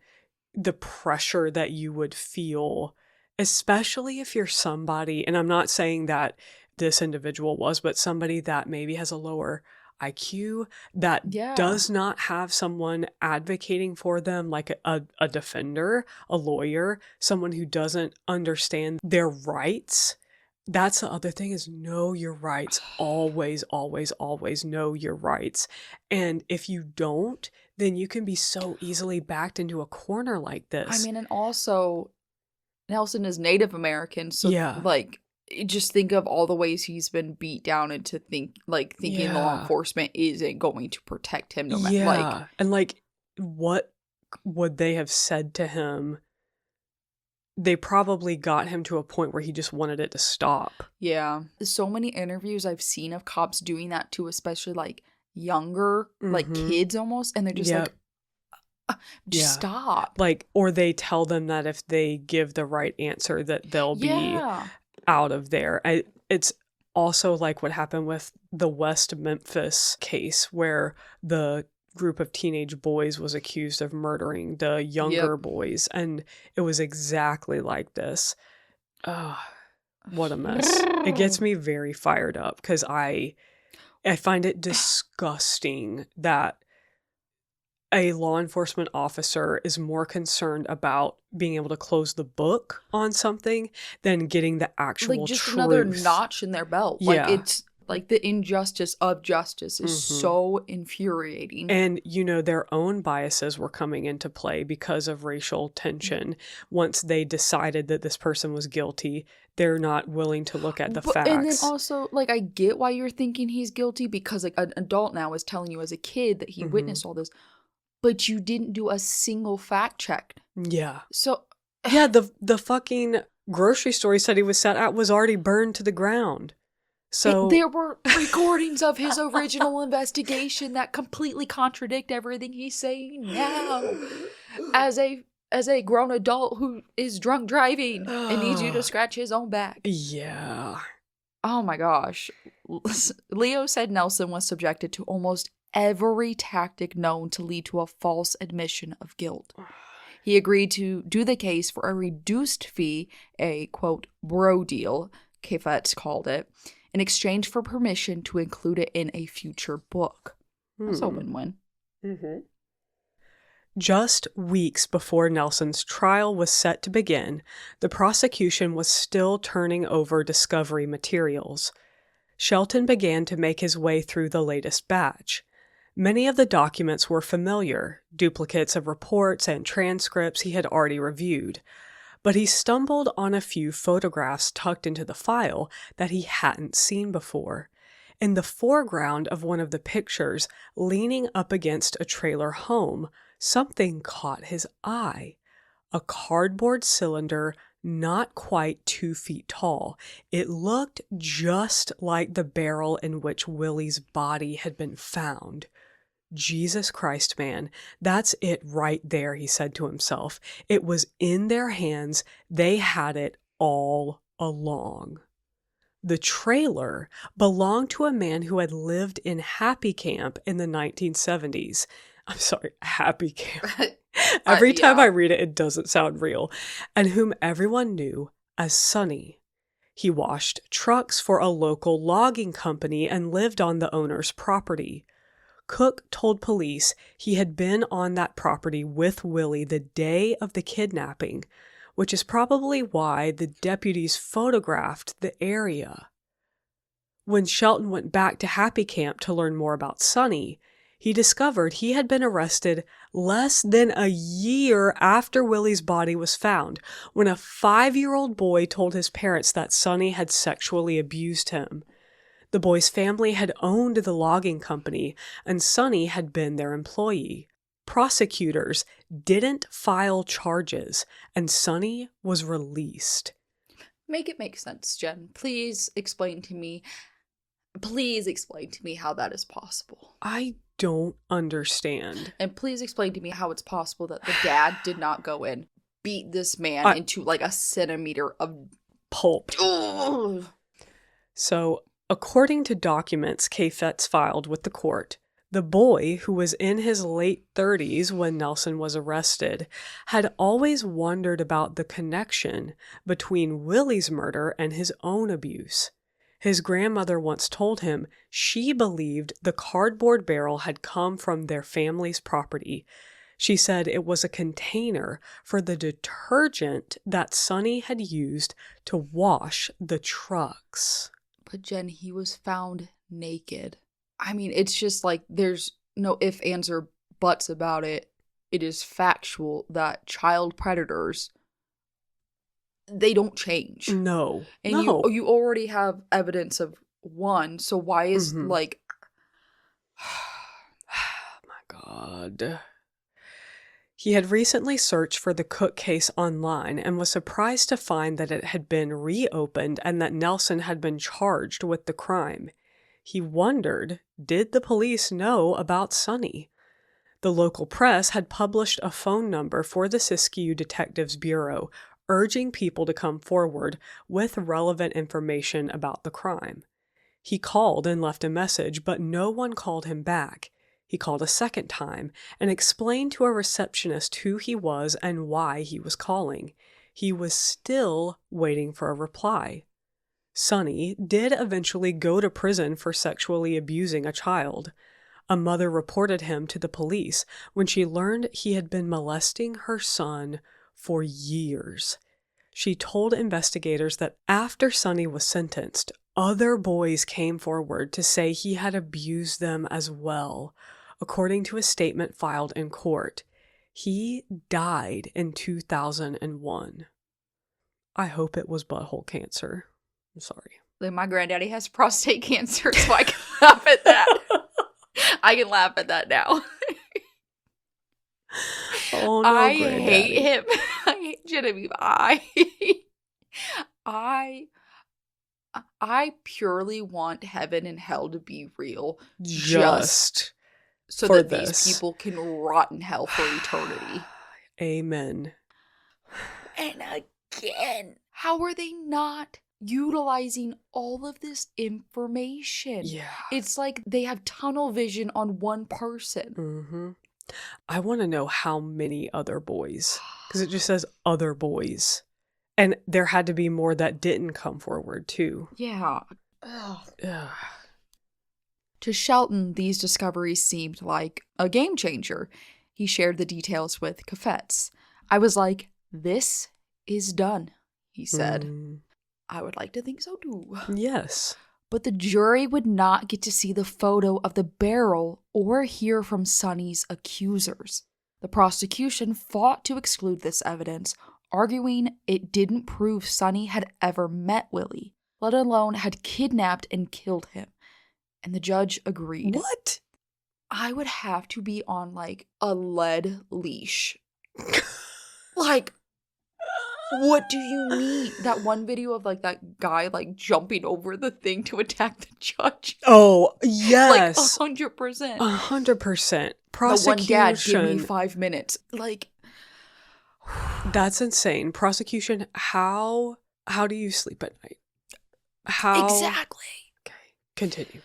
the pressure that you would feel, especially if you're somebody, and I'm not saying that this individual was, but somebody that maybe has a lower IQ, that does not have someone advocating for them, like a defender, a lawyer, someone who doesn't understand their rights. That's the other thing, is know your rights. Always, always, always know your rights. And if you don't, then you can be so easily backed into a corner like this. I mean, and also, Nelson is Native American, so like, just think of all the ways he's been beat down into thinking law enforcement isn't going to protect him no matter. Yeah, and like, what would they have said to him? They probably got him to a point where he just wanted it to stop. Yeah. So many interviews I've seen of cops doing that too, especially like younger, like kids almost, and they're just like, just stop. Like, or they tell them that if they give the right answer that they'll be out of there. It's also like what happened with the West Memphis case where the group of teenage boys was accused of murdering the younger boys, and it was exactly like this. Oh, what a mess. It gets me very fired up because I find it disgusting that a law enforcement officer is more concerned about being able to close the book on something than getting the actual like just truth. Another notch in their belt. Yeah. Like, it's like the injustice of justice is so infuriating. And, their own biases were coming into play because of racial tension. Once they decided that this person was guilty, they're not willing to look at the facts. And then also, like, I get why you're thinking he's guilty because, like, an adult now is telling you as a kid that he witnessed all this. But you didn't do a single fact check. Yeah. So yeah, the fucking grocery store he said he was set at was already burned to the ground. So there were recordings of his original investigation that completely contradict everything he's saying now. As a grown adult who is drunk driving and needs you to scratch his own back. Yeah. Oh my gosh. Leo said Nelson was subjected to almost every tactic known to lead to a false admission of guilt. He agreed to do the case for a reduced fee, a quote, bro deal, Kait called it, in exchange for permission to include it in a future book. That's a win-win. Mm-hmm. Just weeks before Nelson's trial was set to begin, the prosecution was still turning over discovery materials. Shelton began to make his way through the latest batch. Many of the documents were familiar, duplicates of reports and transcripts he had already reviewed, but he stumbled on a few photographs tucked into the file that he hadn't seen before. In the foreground of one of the pictures, leaning up against a trailer home, something caught his eye. A cardboard cylinder not quite 2 feet tall. It looked just like the barrel in which Willie's body had been found. Jesus Christ, man, that's it right there, he said to himself. It was in their hands. They had it all along. The trailer belonged to a man who had lived in Happy Camp in the 1970s. I'm sorry, Happy Camp. Every time I read it, it doesn't sound real. And whom everyone knew as Sonny. He washed trucks for a local logging company and lived on the owner's property. Cook told police he had been on that property with Willie the day of the kidnapping, which is probably why the deputies photographed the area. When Shelton went back to Happy Camp to learn more about Sonny, he discovered he had been arrested less than a year after Willie's body was found, when a 5-year-old boy told his parents that Sonny had sexually abused him. The boy's family had owned the logging company, and Sonny had been their employee. Prosecutors didn't file charges, and Sonny was released. Make it make sense, Jen. Please explain to me how that is possible. I don't understand. And please explain to me how it's possible that the dad did not go in, beat this man into like a centimeter of pulp. Ugh. So, according to documents Kait filed with the court, the boy, who was in his late 30s when Nelson was arrested, had always wondered about the connection between Willie's murder and his own abuse. His grandmother once told him she believed the cardboard barrel had come from their family's property. She said it was a container for the detergent that Sonny had used to wash the trucks. But Jen, he was found naked. I mean, it's just like there's no ifs, ands, or buts about it. It is factual that child predators, they don't change. No. And no. you already have evidence of one, so why is like... Oh my God. He had recently searched for the Cook case online and was surprised to find that it had been reopened and that Nelson had been charged with the crime. He wondered, did the police know about Sonny? The local press had published a phone number for the Siskiyou Detectives Bureau, urging people to come forward with relevant information about the crime. He called and left a message, but no one called him back. He called a second time and explained to a receptionist who he was and why he was calling. He was still waiting for a reply. Sonny did eventually go to prison for sexually abusing a child. A mother reported him to the police when she learned he had been molesting her son for years. She told investigators that after Sonny was sentenced, other boys came forward to say he had abused them as well. According to a statement filed in court, he died in 2001. I hope it was butthole cancer. I'm sorry. Like my granddaddy has prostate cancer, so I can laugh at that. I can laugh at that now. Oh no, I granddaddy. hate him. I hate Genevieve. I purely want heaven and hell to be real. Just so for that this. these people can rot in hell for eternity. Amen. And again, how are they not utilizing all of this information? Yeah. It's like they have tunnel vision on one person. Mm-hmm. I want to know how many other boys, because it just says other boys. And there had to be more that didn't come forward, too. Yeah. Ugh. To Shelton, these discoveries seemed like a game changer. He shared the details with Kafetz. I was like, this is done, he said. I would like to think so too. Yes. But the jury would not get to see the photo of the barrel or hear from Sonny's accusers. The prosecution fought to exclude this evidence, arguing it didn't prove Sonny had ever met Willie, let alone had kidnapped and killed him. And the judge agreed. What? I would have to be on, like, a lead leash. Like, what do you mean? That one video of, like, that guy, like, jumping over the thing to attack the judge. Oh, yes. Like, 100%. 100%. Prosecution. The one dad, give me 5 minutes. Like, that's insane. Prosecution, how do you sleep at night? How? Exactly. Okay, continue.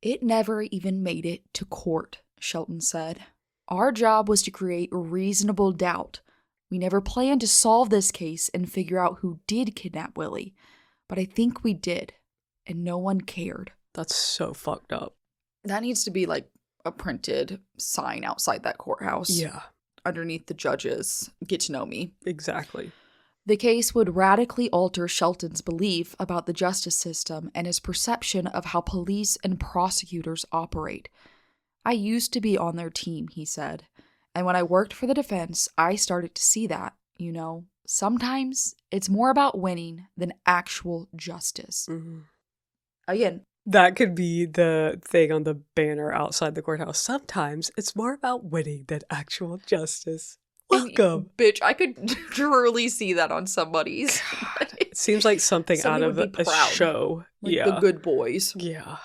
It never even made it to court, Shelton said. Our job was to create reasonable doubt. We never planned to solve this case and figure out who did kidnap Willie. But I think we did, and no one cared. That's so fucked up. That needs to be like a printed sign outside that courthouse. Yeah. Underneath the judges. Get to know me. Exactly. The case would radically alter Shelton's belief about the justice system and his perception of how police and prosecutors operate. I used to be on their team, he said. And when I worked for the defense, I started to see that, you know, sometimes it's more about winning than actual justice. Mm-hmm. Again, that could be the thing on the banner outside the courthouse. Sometimes it's more about winning than actual justice. Welcome. Bitch, I could truly see that on somebody's. It seems like something out of a show. Like yeah. The Good Boys. Yeah.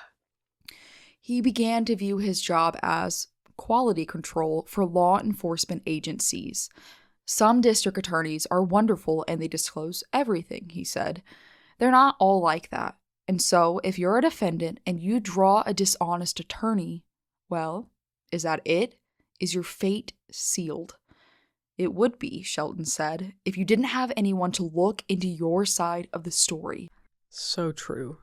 He began to view his job as quality control for law enforcement agencies. Some district attorneys are wonderful and they disclose everything, he said. They're not all like that. And so, if you're a defendant and you draw a dishonest attorney, well, is that it? Is your fate sealed? It would be, Shelton said, if you didn't have anyone to look into your side of the story. So true.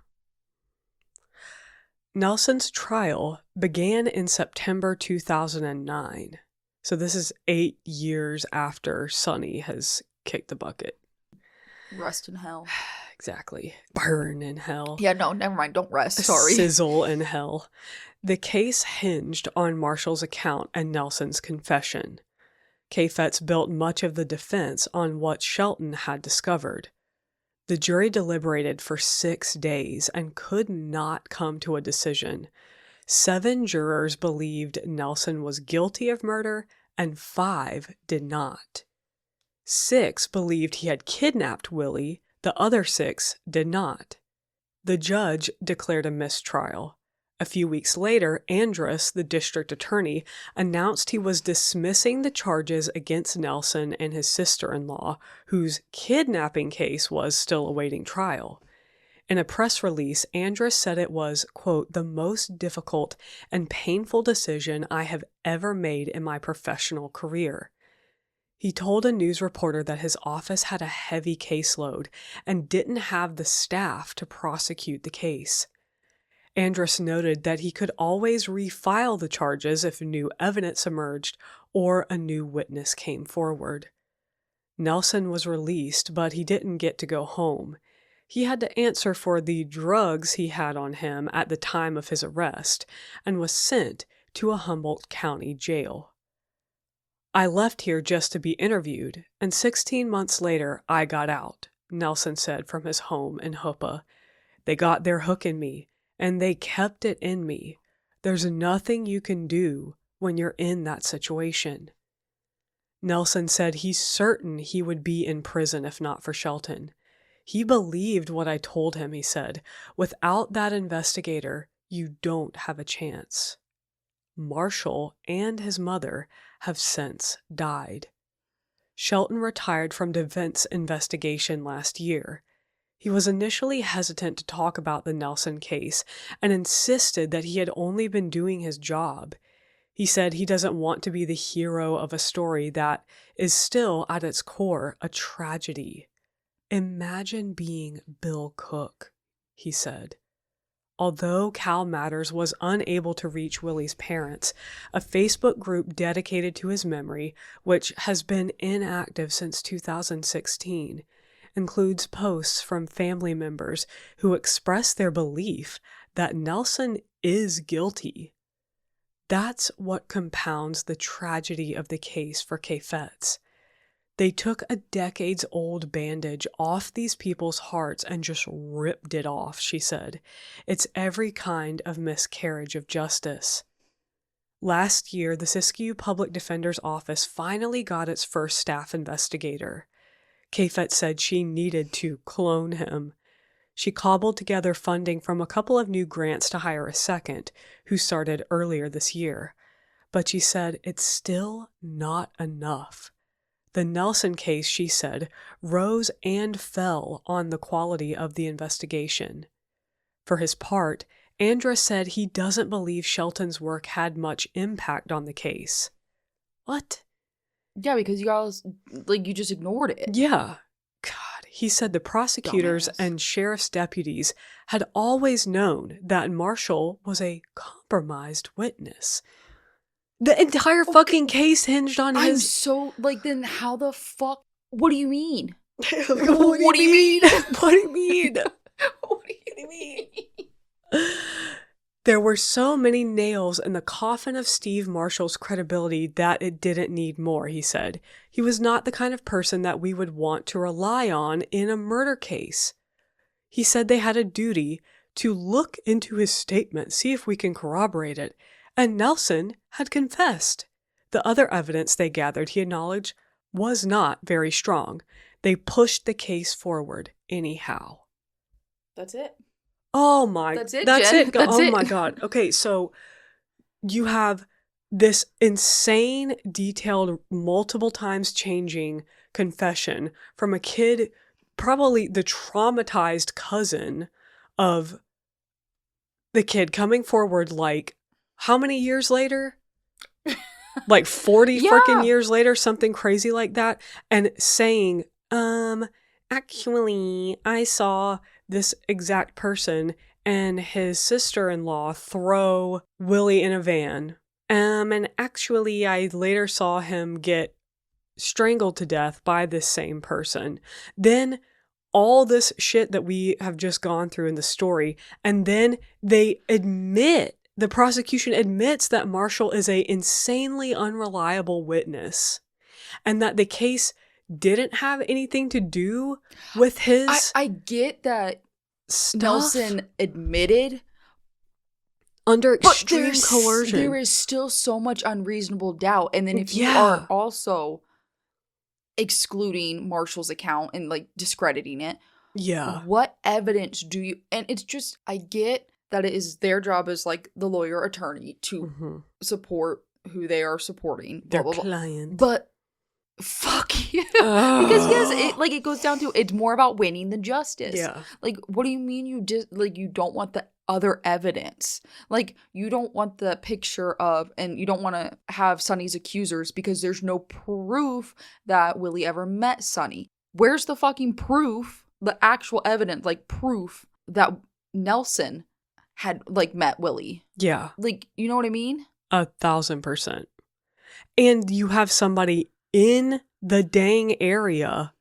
Nelson's trial began in September 2009. So this is 8 years after Sonny has kicked the bucket. Rest in hell. Exactly. Burn in hell. Yeah, no, never mind. Don't rest. Sorry. Sizzle in hell. The case hinged on Marshall's account and Nelson's confession. Kafetz built much of the defense on what Shelton had discovered. The jury deliberated for 6 days and could not come to a decision. 7 jurors believed Nelson was guilty of murder and 5 did not. 6 believed he had kidnapped Willie, the other 6 did not. The judge declared a mistrial. A few weeks later, Andrus, the district attorney, announced he was dismissing the charges against Nelson and his sister-in-law, whose kidnapping case was still awaiting trial. In a press release, Andrus said it was, quote, the most difficult and painful decision I have ever made in my professional career. He told a news reporter that his office had a heavy caseload and didn't have the staff to prosecute the case. Andrus noted that he could always refile the charges if new evidence emerged or a new witness came forward. Nelson was released, but he didn't get to go home. He had to answer for the drugs he had on him at the time of his arrest and was sent to a Humboldt County jail. I left here just to be interviewed, and 16 months later I got out, Nelson said from his home in Hoopa. They got their hook in me, and they kept it in me. There's nothing you can do when you're in that situation. Nelson said he's certain he would be in prison if not for Shelton. He believed what I told him, he said. Without that investigator, you don't have a chance. Marshall and his mother have since died. Shelton retired from defense investigation last year. He was initially hesitant to talk about the Nelson case and insisted that he had only been doing his job. He said he doesn't want to be the hero of a story that is still, at its core, a tragedy. Imagine being Bill Cook, he said. Although CalMatters was unable to reach Willie's parents, a Facebook group dedicated to his memory, which has been inactive since 2016, includes posts from family members who express their belief that Nelson is guilty. That's what compounds the tragedy of the case for Kaitlyn. They took a decades-old bandage off these people's hearts and just ripped it off, she said. It's every kind of miscarriage of justice. Last year, the Siskiyou Public Defender's Office finally got its first staff investigator. Kaitlyn said she needed to clone him. She cobbled together funding from a couple of new grants to hire a second, who started earlier this year. But she said it's still not enough. The Nelson case, she said, rose and fell on the quality of the investigation. For his part, Andra said he doesn't believe Shelton's work had much impact on the case. What? Yeah, because you guys, you just ignored it. Yeah. God, he said the prosecutors and sheriff's deputies had always known that Marshall was a compromised witness. The entire fucking case hinged on his... I'm so, then how the fuck... What do you mean? What do you mean? What do you mean? What do you mean? There were so many nails in the coffin of Steve Marshall's credibility that it didn't need more, he said. He was not the kind of person that we would want to rely on in a murder case. He said they had a duty to look into his statement, see if we can corroborate it. And Nelson had confessed. The other evidence they gathered, he acknowledged, was not very strong. They pushed the case forward anyhow. That's it. Oh my... That's it, That's Jen. it. That's it. My God. Okay, so you have this insane, detailed, multiple times changing confession from a kid, probably the traumatized cousin of the kid, coming forward how many years later? 40 freaking years later, something crazy like that, and saying, actually, I saw this exact person and his sister-in-law throw Willie in a van. And actually, I later saw him get strangled to death by this same person. Then all this shit that we have just gone through in the story, and then they admit, the prosecution admits that Marshall is an insanely unreliable witness and that the case didn't have anything to do with his I get that stuff. Nelson admitted under extreme coercion. There is still so much unreasonable doubt. And then if you are also excluding Marshall's account and discrediting it, what evidence do you... And it's just, I get that it is their job as the lawyer attorney to support who they are supporting, their blah, blah, blah. client. But fuck you. Because yes, it goes down to, it's more about winning than justice. Yeah. What do you mean you just you don't want the other evidence? You don't want the picture of, and you don't want to have Sonny's accusers because there's no proof that Willie ever met Sonny. Where's the fucking proof, the actual evidence, proof that Nelson had met Willie? Yeah. You know what I mean? 1,000%. And you have somebody in the dang area,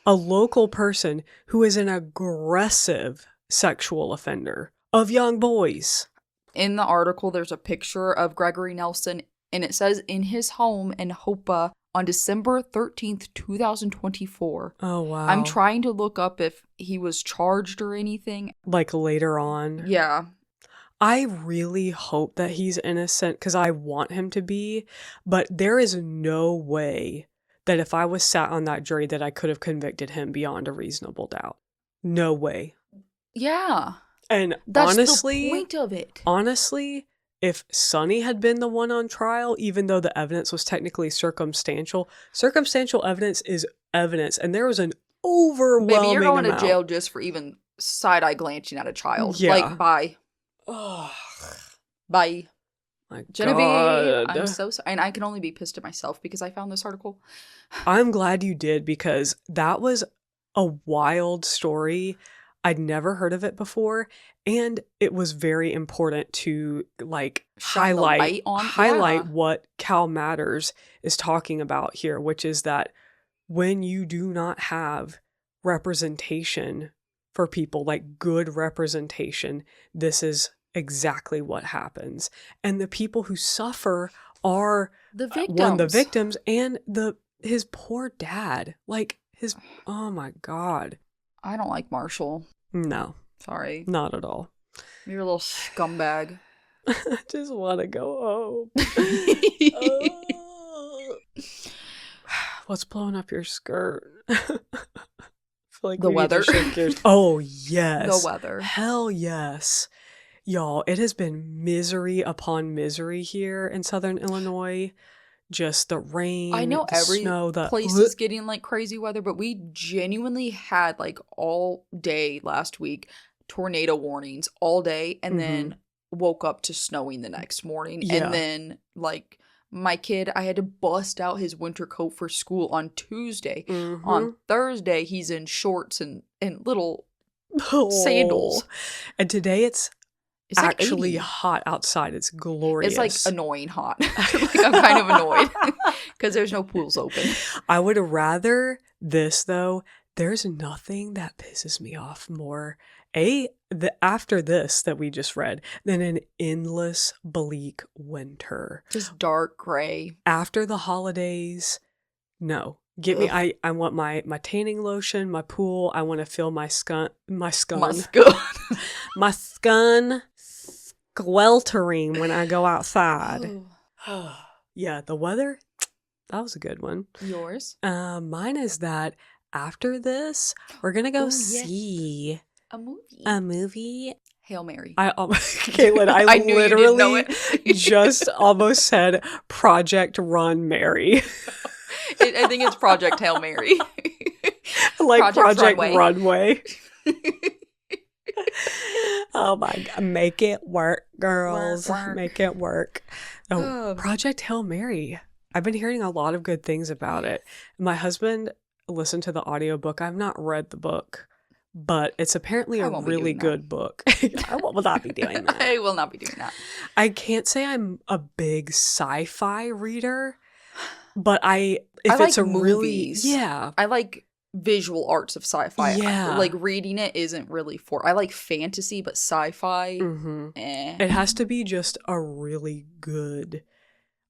a local person who is an aggressive sexual offender of young boys. In the article, there's a picture of Gregory Nelson, and it says in his home in Hopa on December 13th, 2024. Oh, wow. I'm trying to look up if he was charged or anything. Later on. Yeah. I really hope that he's innocent because I want him to be, but there is no way that if I was sat on that jury that I could have convicted him beyond a reasonable doubt. No way. Yeah. And That's honestly, the point of it. Honestly, if Sonny had been the one on trial, even though the evidence was technically circumstantial evidence is evidence, and there was an overwhelming Maybe you're going amount. to jail just for even side-eye glancing at a child. Yeah. Like, bye. Oh, Bye. my Genevieve, God. I'm so sorry. And I can only be pissed at myself because I found this article. I'm glad you did, because that was a wild story. I'd never heard of it before, and it was very important to like Shine the light highlight on. what CalMatters is talking about here, which is that when you do not have representation for people, like good representation, this is exactly what happens. And the people who suffer are The victims. one, the victims, and his poor dad. Like oh my God. I don't like Marshall. No, Sorry. not at all. You're a little scumbag. I just want to go home. What's blowing up your skirt? I feel like The we need to weather. shift gears. Oh, yes. The weather. Hell yes. Y'all, it has been misery upon misery here in Southern Illinois. Just the rain, I know the every snow, place is getting like crazy weather, but we genuinely had like all day last week tornado warnings all day, and then woke up to snowing the next morning. Yeah. And then like my kid, I had to bust out his winter coat for school on Tuesday. On Thursday, he's in shorts and little sandals. And today it's It's like actually 80. hot outside. It's glorious. It's like annoying hot. Like, I'm kind of annoyed because there's no pools open. I would rather this, though. There's nothing that pisses me off more after this that we just read than an endless bleak winter. Just dark gray. After the holidays, no. Get me. I want my tanning lotion, my pool. I want to feel my scun sweltering when I go outside. Yeah, the weather, that was a good one. Yours? Mine is that after this, we're gonna go see a movie. Hail Mary. Kaitlyn, I I knew you didn't know literally it. just almost said Project Run Mary. I think it's Project Hail Mary. Like Project Runway. Runway. Oh my God. Make it work, girls. Work. Make it work. Oh, Project Hail Mary. I've been hearing a lot of good things about it. My husband listened to the audiobook. I've not read the book, but it's apparently a really good book. I will not be doing that. I will not be doing that. I can't say I'm a big sci-fi reader, but if like it's a movies. really I like visual arts of sci-fi. Yeah. Like reading it isn't really for. I like fantasy, but sci-fi. It has to be just a really good.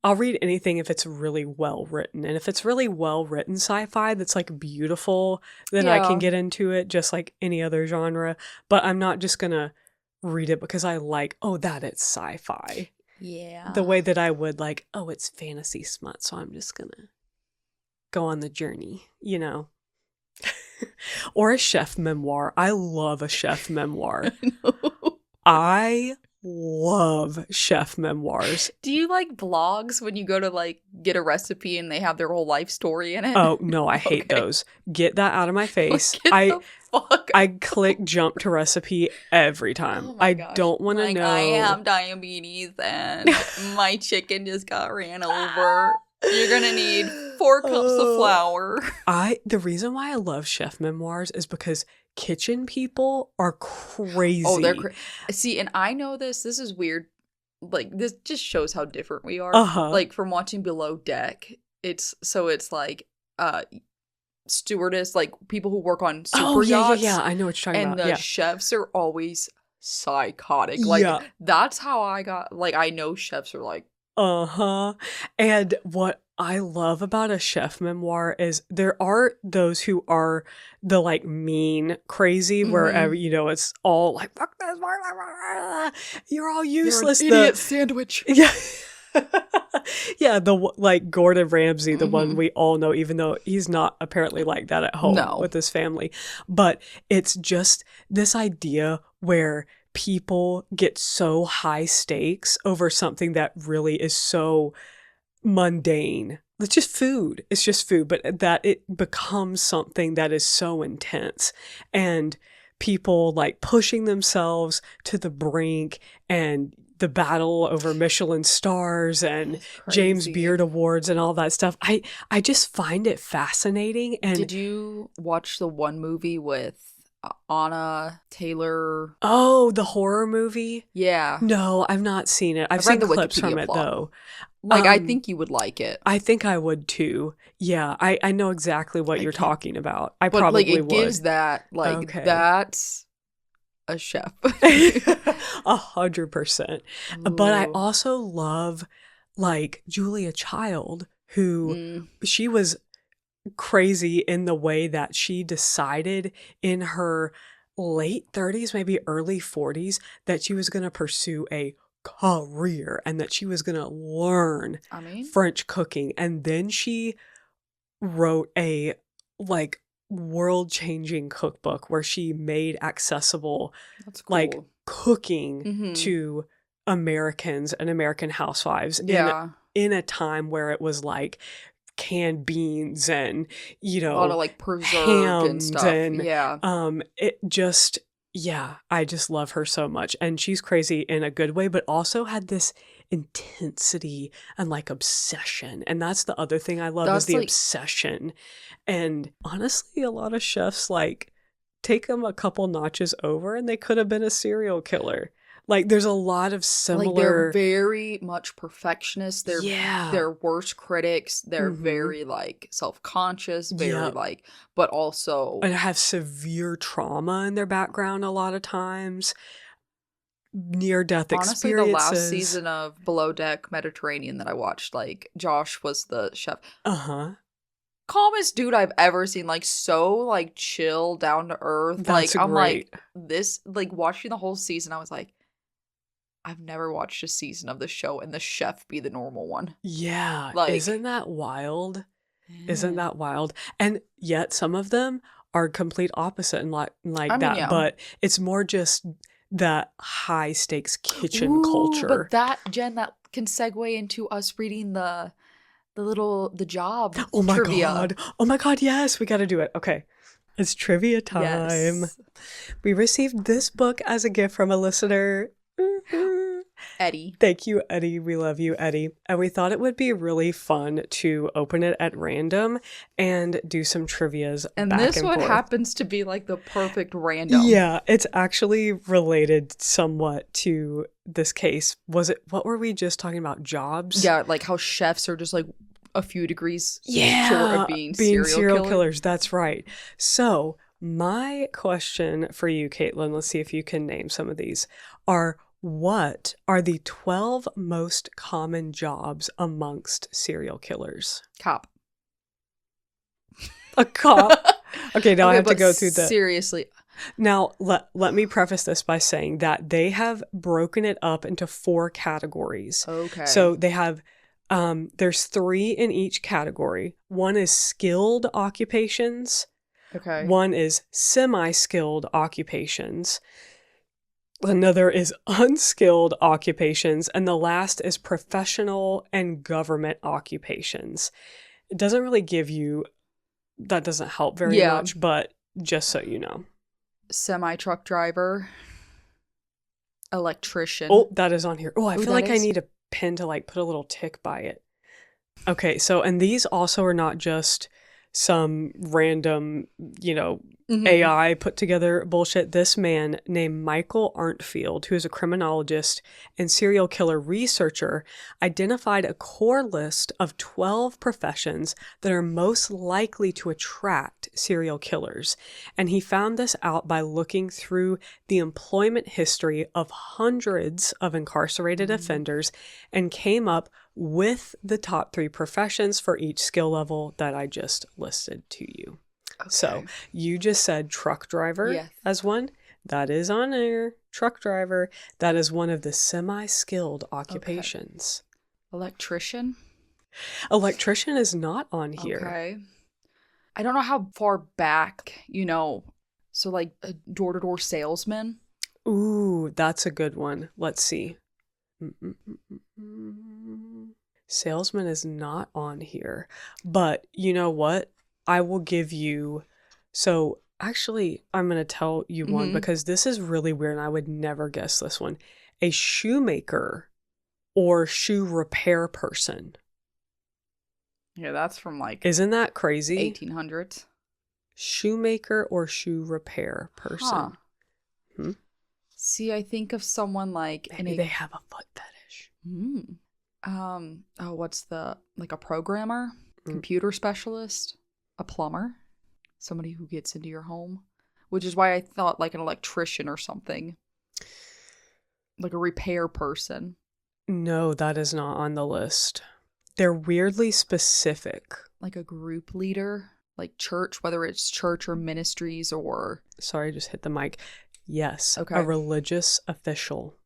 I'll read anything if it's really well written. And if it's really well written sci-fi that's like beautiful, then I can get into it just like any other genre. But I'm not just gonna read it because I like, that it's sci-fi. Yeah. The way that I would like, it's fantasy smut, so I'm just gonna go on the journey, Or a chef memoir. I love a chef memoir. I love chef memoirs. Do you like vlogs when you go to like get a recipe and they have their whole life story in it? Oh no, I hate those. Get that out of my face. I click jump to recipe every time. Oh my I gosh. don't want to know. I have diabetes and my chicken just got ran over. You're gonna need 4 cups of flour. The reason why I love chef memoirs is because kitchen people are crazy. Oh, they're see, and I know this. This is weird. Like this just shows how different we are. Like from watching Below Deck, it's like stewardess, like people who work on super yachts. Yeah. I know what you're talking about. And the chefs are always psychotic. Like that's how I got. Like I know chefs are like. And what I love about a chef memoir is there are those who are the like mean crazy wherever it's all like fuck this, you're all useless. You're an idiot sandwich. Yeah. Yeah, like Gordon Ramsay, the one we all know, even though he's not apparently like that at home with his family. But it's just this idea where people get so high stakes over something that really is so mundane. It's just food. It's just food, but that it becomes something that is so intense. And people like pushing themselves to the brink, and the battle over Michelin stars and James Beard Awards and all that stuff. I just find it fascinating. And did you watch the one movie with Anna Taylor? Oh, the horror movie? Yeah. No, I've not seen it. I've seen clips from it though. Like, I think you would like it. I think I would too. Yeah, I know exactly what you're talking about. But probably like, it would. gives that, like, that's a chef. 100%. But I also love, like, Julia Child, who she was crazy in the way that she decided in her late 30s, maybe early 40s, that she was going to pursue a career and that she was going to learn French cooking. And then she wrote a, like, world-changing cookbook where she made accessible like cooking to Americans and American housewives in a time where it was like canned beans and, you know, a lot of like preserved and stuff. It just, I just love her so much. And she's crazy in a good way, but also had this intensity and like obsession. And that's the other thing I love, is the obsession. And honestly, a lot of chefs like take them a couple notches over and they could have been a serial killer. Like, there's a lot of similar... Like, they're very much perfectionists. They're their worst critics. They're very, like, self-conscious. Very, like... But also... And have severe trauma in their background a lot of times. Near-death experiences. Honestly, the last season of Below Deck Mediterranean that I watched, like, Josh was the chef. Calmest dude I've ever seen. Like, so, like, chill, down to earth. That's like, I'm great. like, this... Like, watching the whole season, I was like... I've never watched a season of the show and the chef be the normal one. Yeah. Like, isn't that wild? Isn't that wild? And yet some of them are complete opposite and like that. Yeah. But it's more just that high stakes kitchen culture. But that, Jen, that can segue into us reading the job trivia. Oh my God, yes. We got to do it. Okay. It's trivia time. Yes. We received this book as a gift from a listener. Eddie. Thank you, Eddie. We love you, Eddie. And we thought it would be really fun to open it at random and do some trivias. And this one happens to be like the perfect random. Yeah, it's actually related somewhat to this case. What were we just talking about? Jobs? Yeah, like how chefs are just like a few degrees short of being serial killers. That's right. So my question for you, Kaitlyn, let's see if you can name some of these, what are the 12 most common jobs amongst serial killers? Cop. A cop? Okay, now I have to go through the... Seriously. Now, let me preface this by saying that they have broken it up into 4 categories. Okay. So they have... there's 3 in each category. One is skilled occupations. Okay. One is semi-skilled occupations. Another is unskilled occupations. And the last is professional and government occupations. It doesn't really give you... That doesn't help very much, but just so you know. Semi-truck driver. Electrician. Oh, that is on here. Oh, I feel like I need a pen to like put a little tick by it. Okay, so, and these also are not just some random, AI put together bullshit. This man named Michael Arntfield, who is a criminologist and serial killer researcher, identified a core list of 12 professions that are most likely to attract serial killers. And he found this out by looking through the employment history of hundreds of incarcerated offenders and came up with the top 3 professions for each skill level that I just listed to you. Okay. So you just said truck driver as one. That is on there. Truck driver. That is one of the semi-skilled occupations. Okay. Electrician. Electrician is not on here. Okay. I don't know how far back, so like a door-to-door salesman. Ooh, that's a good one. Let's see. Salesman is not on here. But you know what? I will give you... So actually, I'm going to tell you one because this is really weird and I would never guess this one. A shoemaker or shoe repair person. Yeah, that's from like... Isn't that crazy? 1800s. Shoemaker or shoe repair person. Huh. See, I think of someone like... Maybe they have a foot fetish. What's like a programmer? Computer specialist? A plumber? Somebody who gets into your home? Which is why I thought like an electrician or something. Like a repair person. No, that is not on the list. They're weirdly specific. Like a group leader? Like church, whether it's church or ministries or... Sorry, I just hit the mic. Yes. Okay. A religious official.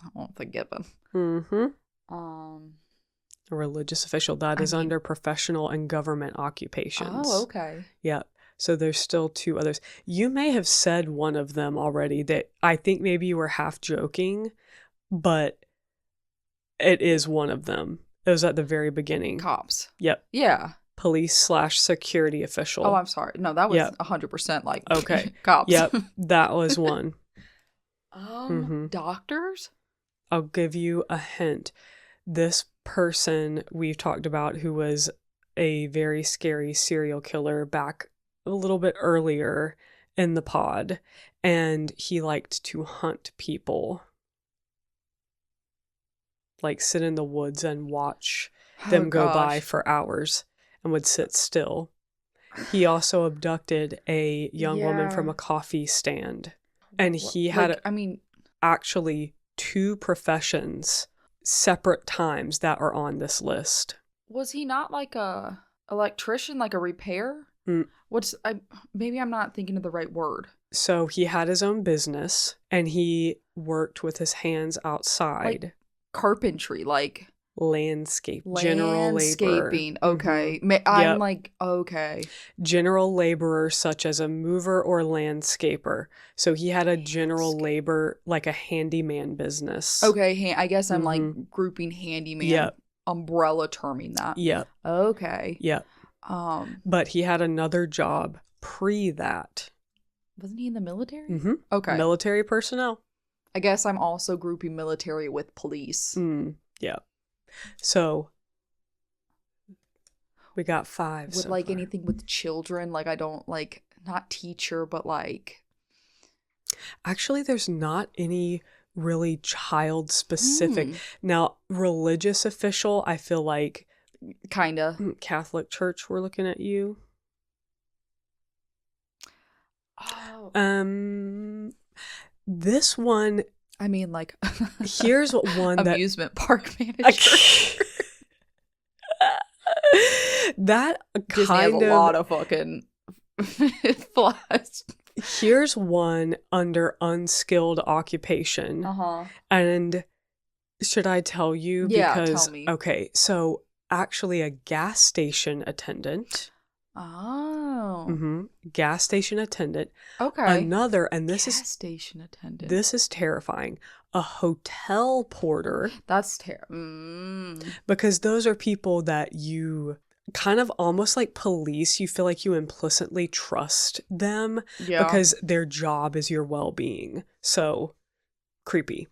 I won't forgive him. A religious official. That is under professional and government occupations. Oh, okay. Yep. So there's still two others. You may have said one of them already that I think maybe you were half joking, but it is one of them. It was at the very beginning. Cops. Yep. Yeah. Police/security official. Oh, I'm sorry. No, that was 100% like okay. cops. Yep. That was one. Doctors? I'll give you a hint. This person we've talked about who was a very scary serial killer back a little bit earlier in the pod, and he liked to hunt people. Like sit in the woods and watch them go by for hours and would sit still. He also abducted a young woman from a coffee stand. And he had actually 2 professions, separate times that are on this list. Was he not like a electrician, like a repair? Maybe I'm not thinking of the right word. So he had his own business and he worked with his hands outside. Like carpentry, like general labor. Okay. I'm like, okay. General laborer, such as a mover or landscaper. So he had a general labor, like a handyman business. Okay, I guess I'm like grouping handyman, umbrella terming that. Yep. Okay. Yep. But he had another job pre that. Wasn't he in the military? Mm-hmm. Okay. Military personnel. I guess I'm also grouping military with police. Yeah. So we got 5. With like anything with children, like I don't like, not teacher, but like. Actually, there's not any really child specific. Now, religious official, I feel like. Kinda. Catholic Church, we're looking at you. Oh. This one. I mean, like. Here's one amusement park manager. That Disney kind has a lot of fucking flaws. Here's one under unskilled occupation. And should I tell you? Yeah, because, tell me. Okay, so actually a gas station attendant. Oh. Gas station attendant. Okay. Another, and this gas station attendant. This is terrifying. A hotel porter. That's terrible. Because those are people that you kind of almost like police. You feel like you implicitly trust them because their job is your well-being. So creepy.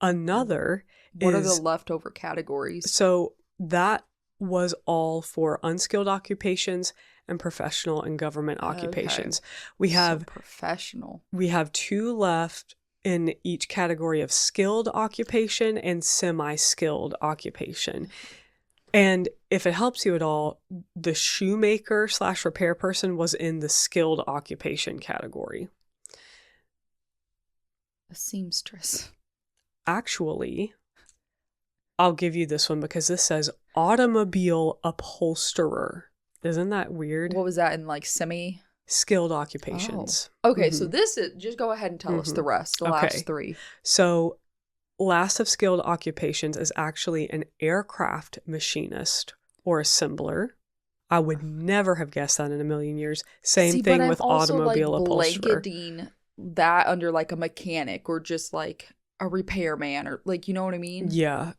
Another What are the leftover categories? So that was all for unskilled occupations and professional and government occupations. We have professional. We have 2 left in each category of skilled occupation and semi-skilled occupation. And if it helps you at all, the shoemaker/repair person was in the skilled occupation category. A seamstress. Actually, I'll give you this one because this says automobile upholsterer. Isn't that weird? What was that in like semi? Skilled occupations. Oh. Okay, so this is, just go ahead and tell us the rest, the last 3. So last of skilled occupations is actually an aircraft machinist or assembler. I would never have guessed that in a million years. Same thing with automobile upholsterer. Blanketing that under like a mechanic or just like a repairman or like, you know what I mean? Yeah.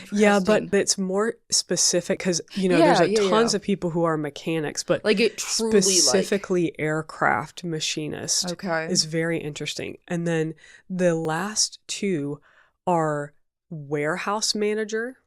Yeah, but it's more specific because, there's tons of people who are mechanics, but like it truly specifically aircraft machinist is very interesting. And then the last two are warehouse manager,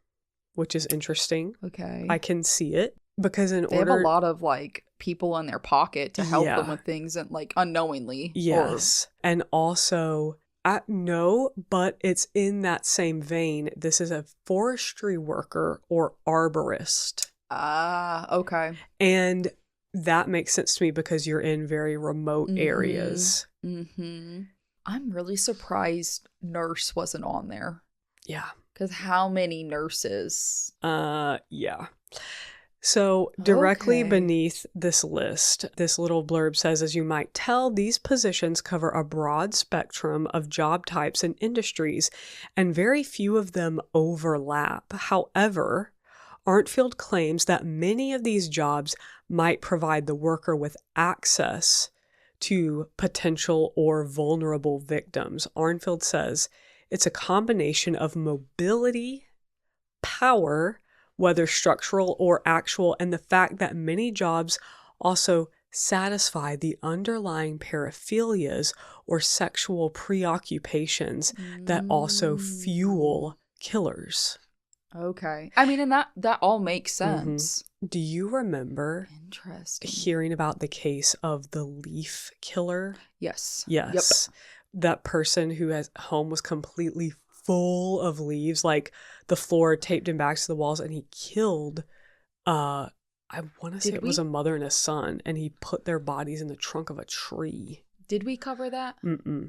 which is interesting. Okay. I can see it because they have a lot of like people in their pocket to help them with things and like unknowingly. Yes. And also... no, but it's in that same vein. This is a forestry worker or arborist. Ah, okay. And that makes sense to me because you're in very remote areas. Mm-hmm. I'm really surprised nurse wasn't on there. Yeah. Because how many nurses? Yeah. So directly beneath this list, this little blurb says, as you might tell, these positions cover a broad spectrum of job types and industries, and very few of them overlap. However, Arntfield claims that many of these jobs might provide the worker with access to potential or vulnerable victims. Arntfield says it's a combination of mobility, power, whether structural or actual, and the fact that many jobs also satisfy the underlying paraphilias or sexual preoccupations that also fuel killers. Okay. I mean, and that all makes sense. Do you remember hearing about the case of the leaf killer? Yes. Yes. Yep. That person whose home was completely full of leaves, like the floor taped him back to the walls, and he killed I want to say it was a mother and a son, and he put their bodies in the trunk of a tree. Did we cover that? No.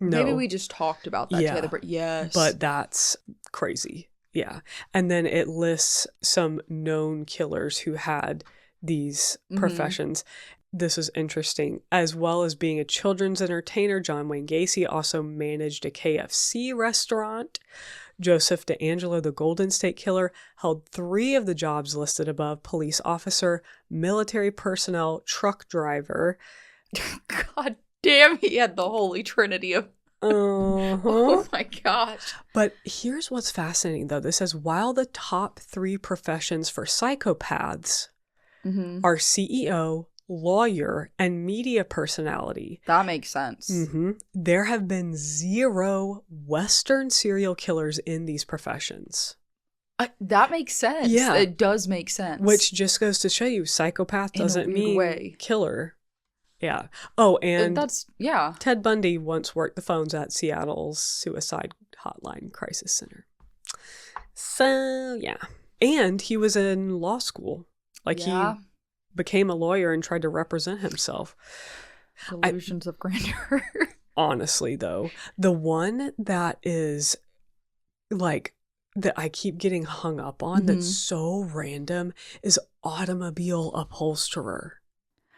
Maybe we just talked about that together, but yes. But that's crazy. Yeah. And then it lists some known killers who had these professions. This is interesting. As well as being a children's entertainer, John Wayne Gacy also managed a KFC restaurant. Joseph DeAngelo, the Golden State Killer, held 3 of the jobs listed above: police officer, military personnel, truck driver. God damn, he had the holy trinity of... Oh my gosh. But here's what's fascinating, though. This says, while the top 3 professions for psychopaths are CEO, lawyer, and media personality. That makes sense. There have been 0 Western serial killers in these professions. That makes sense. Yeah. It does make sense. Which just goes to show you, psychopath doesn't mean killer. Yeah. Oh, and that's, Ted Bundy once worked the phones at Seattle's suicide hotline crisis center. So, yeah. And he was in law school. Like, he became a lawyer and tried to represent himself. Delusions of grandeur. Honestly, though, the one that is, like, that I keep getting hung up on that's so random is automobile upholsterer.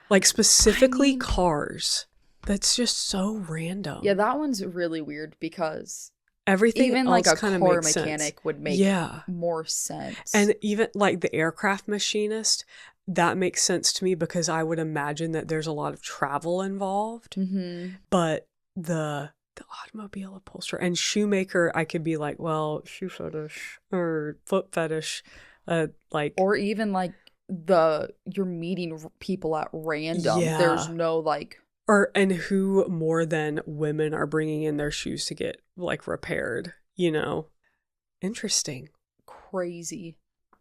Like, specifically cars. That's just so random. Yeah, that one's really weird because everything even else like a kind of car makes mechanic sense. would make more sense. And even like the aircraft machinist, that makes sense to me because I would imagine that there's a lot of travel involved. But the automobile upholsterer and shoemaker, I could be like, well, shoe fetish or foot fetish, like, or even like you're meeting people at random. There's no like, and who more than women are bringing in their shoes to get like repaired, Interesting. Crazy.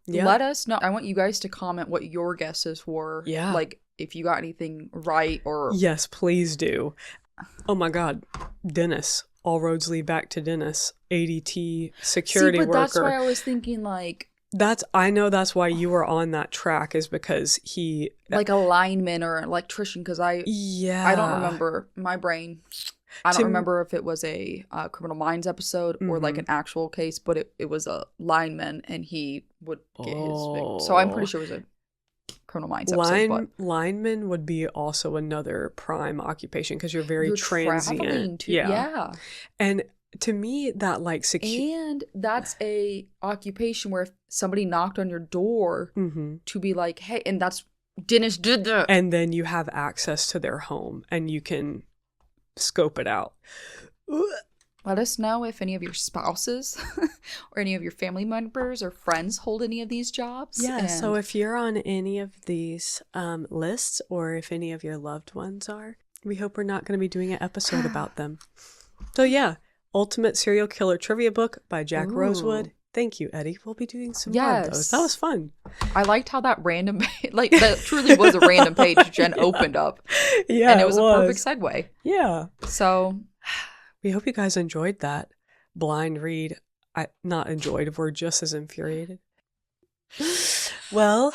Let us know. I want you guys to comment what your guesses were. Yeah. Like if you got anything right or... Yes, please do. Oh my God. Dennis. All roads lead back to Dennis. ADT security worker. That's why I was thinking like... I know that's why you were on that track, is because he... Like a lineman or an electrician, because I don't remember. My brain... I don't remember if it was a Criminal Minds episode or like an actual case, but it was a lineman and he would get his victim. So I'm pretty sure it was a Criminal Minds episode. Lineman would be also another prime occupation because you're very transient. Yeah. And to me, that like And that's a occupation where if somebody knocked on your door to be like, hey, and that's Dennis did that. And then you have access to their home and you can scope it out. Let us know if any of your spouses or any of your family members or friends hold any of these jobs. Yeah, so if you're on any of these lists or if any of your loved ones are, we hope we're not going to be doing an episode about them. So yeah, Ultimate Serial Killer Trivia Book by Jack Rosewood. Thank you, Eddie. We'll be doing some more of those. That was fun. I liked how that random, like that truly was a random page Jen opened up. Yeah, and it was a perfect segue. Yeah. So we hope you guys enjoyed that blind read. Not enjoyed. We're just as infuriated. Well,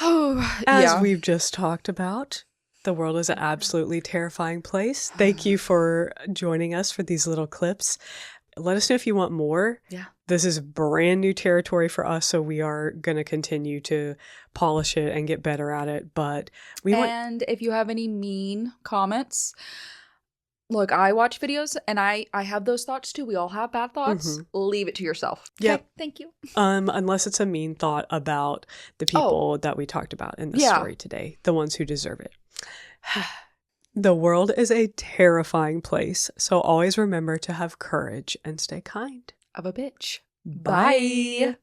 as we've just talked about, the world is an absolutely terrifying place. Thank you for joining us for these little clips. Let us know if you want more. Yeah. This is brand new territory for us, so we are going to continue to polish it and get better at it. But and if you have any mean comments, look, I watch videos and I have those thoughts too. We all have bad thoughts. Leave it to yourself. Yeah. Okay, thank you. Unless it's a mean thought about the people that we talked about in the story today, the ones who deserve it. The world is a terrifying place, so always remember to have courage and stay kind. Of a bitch. Bye.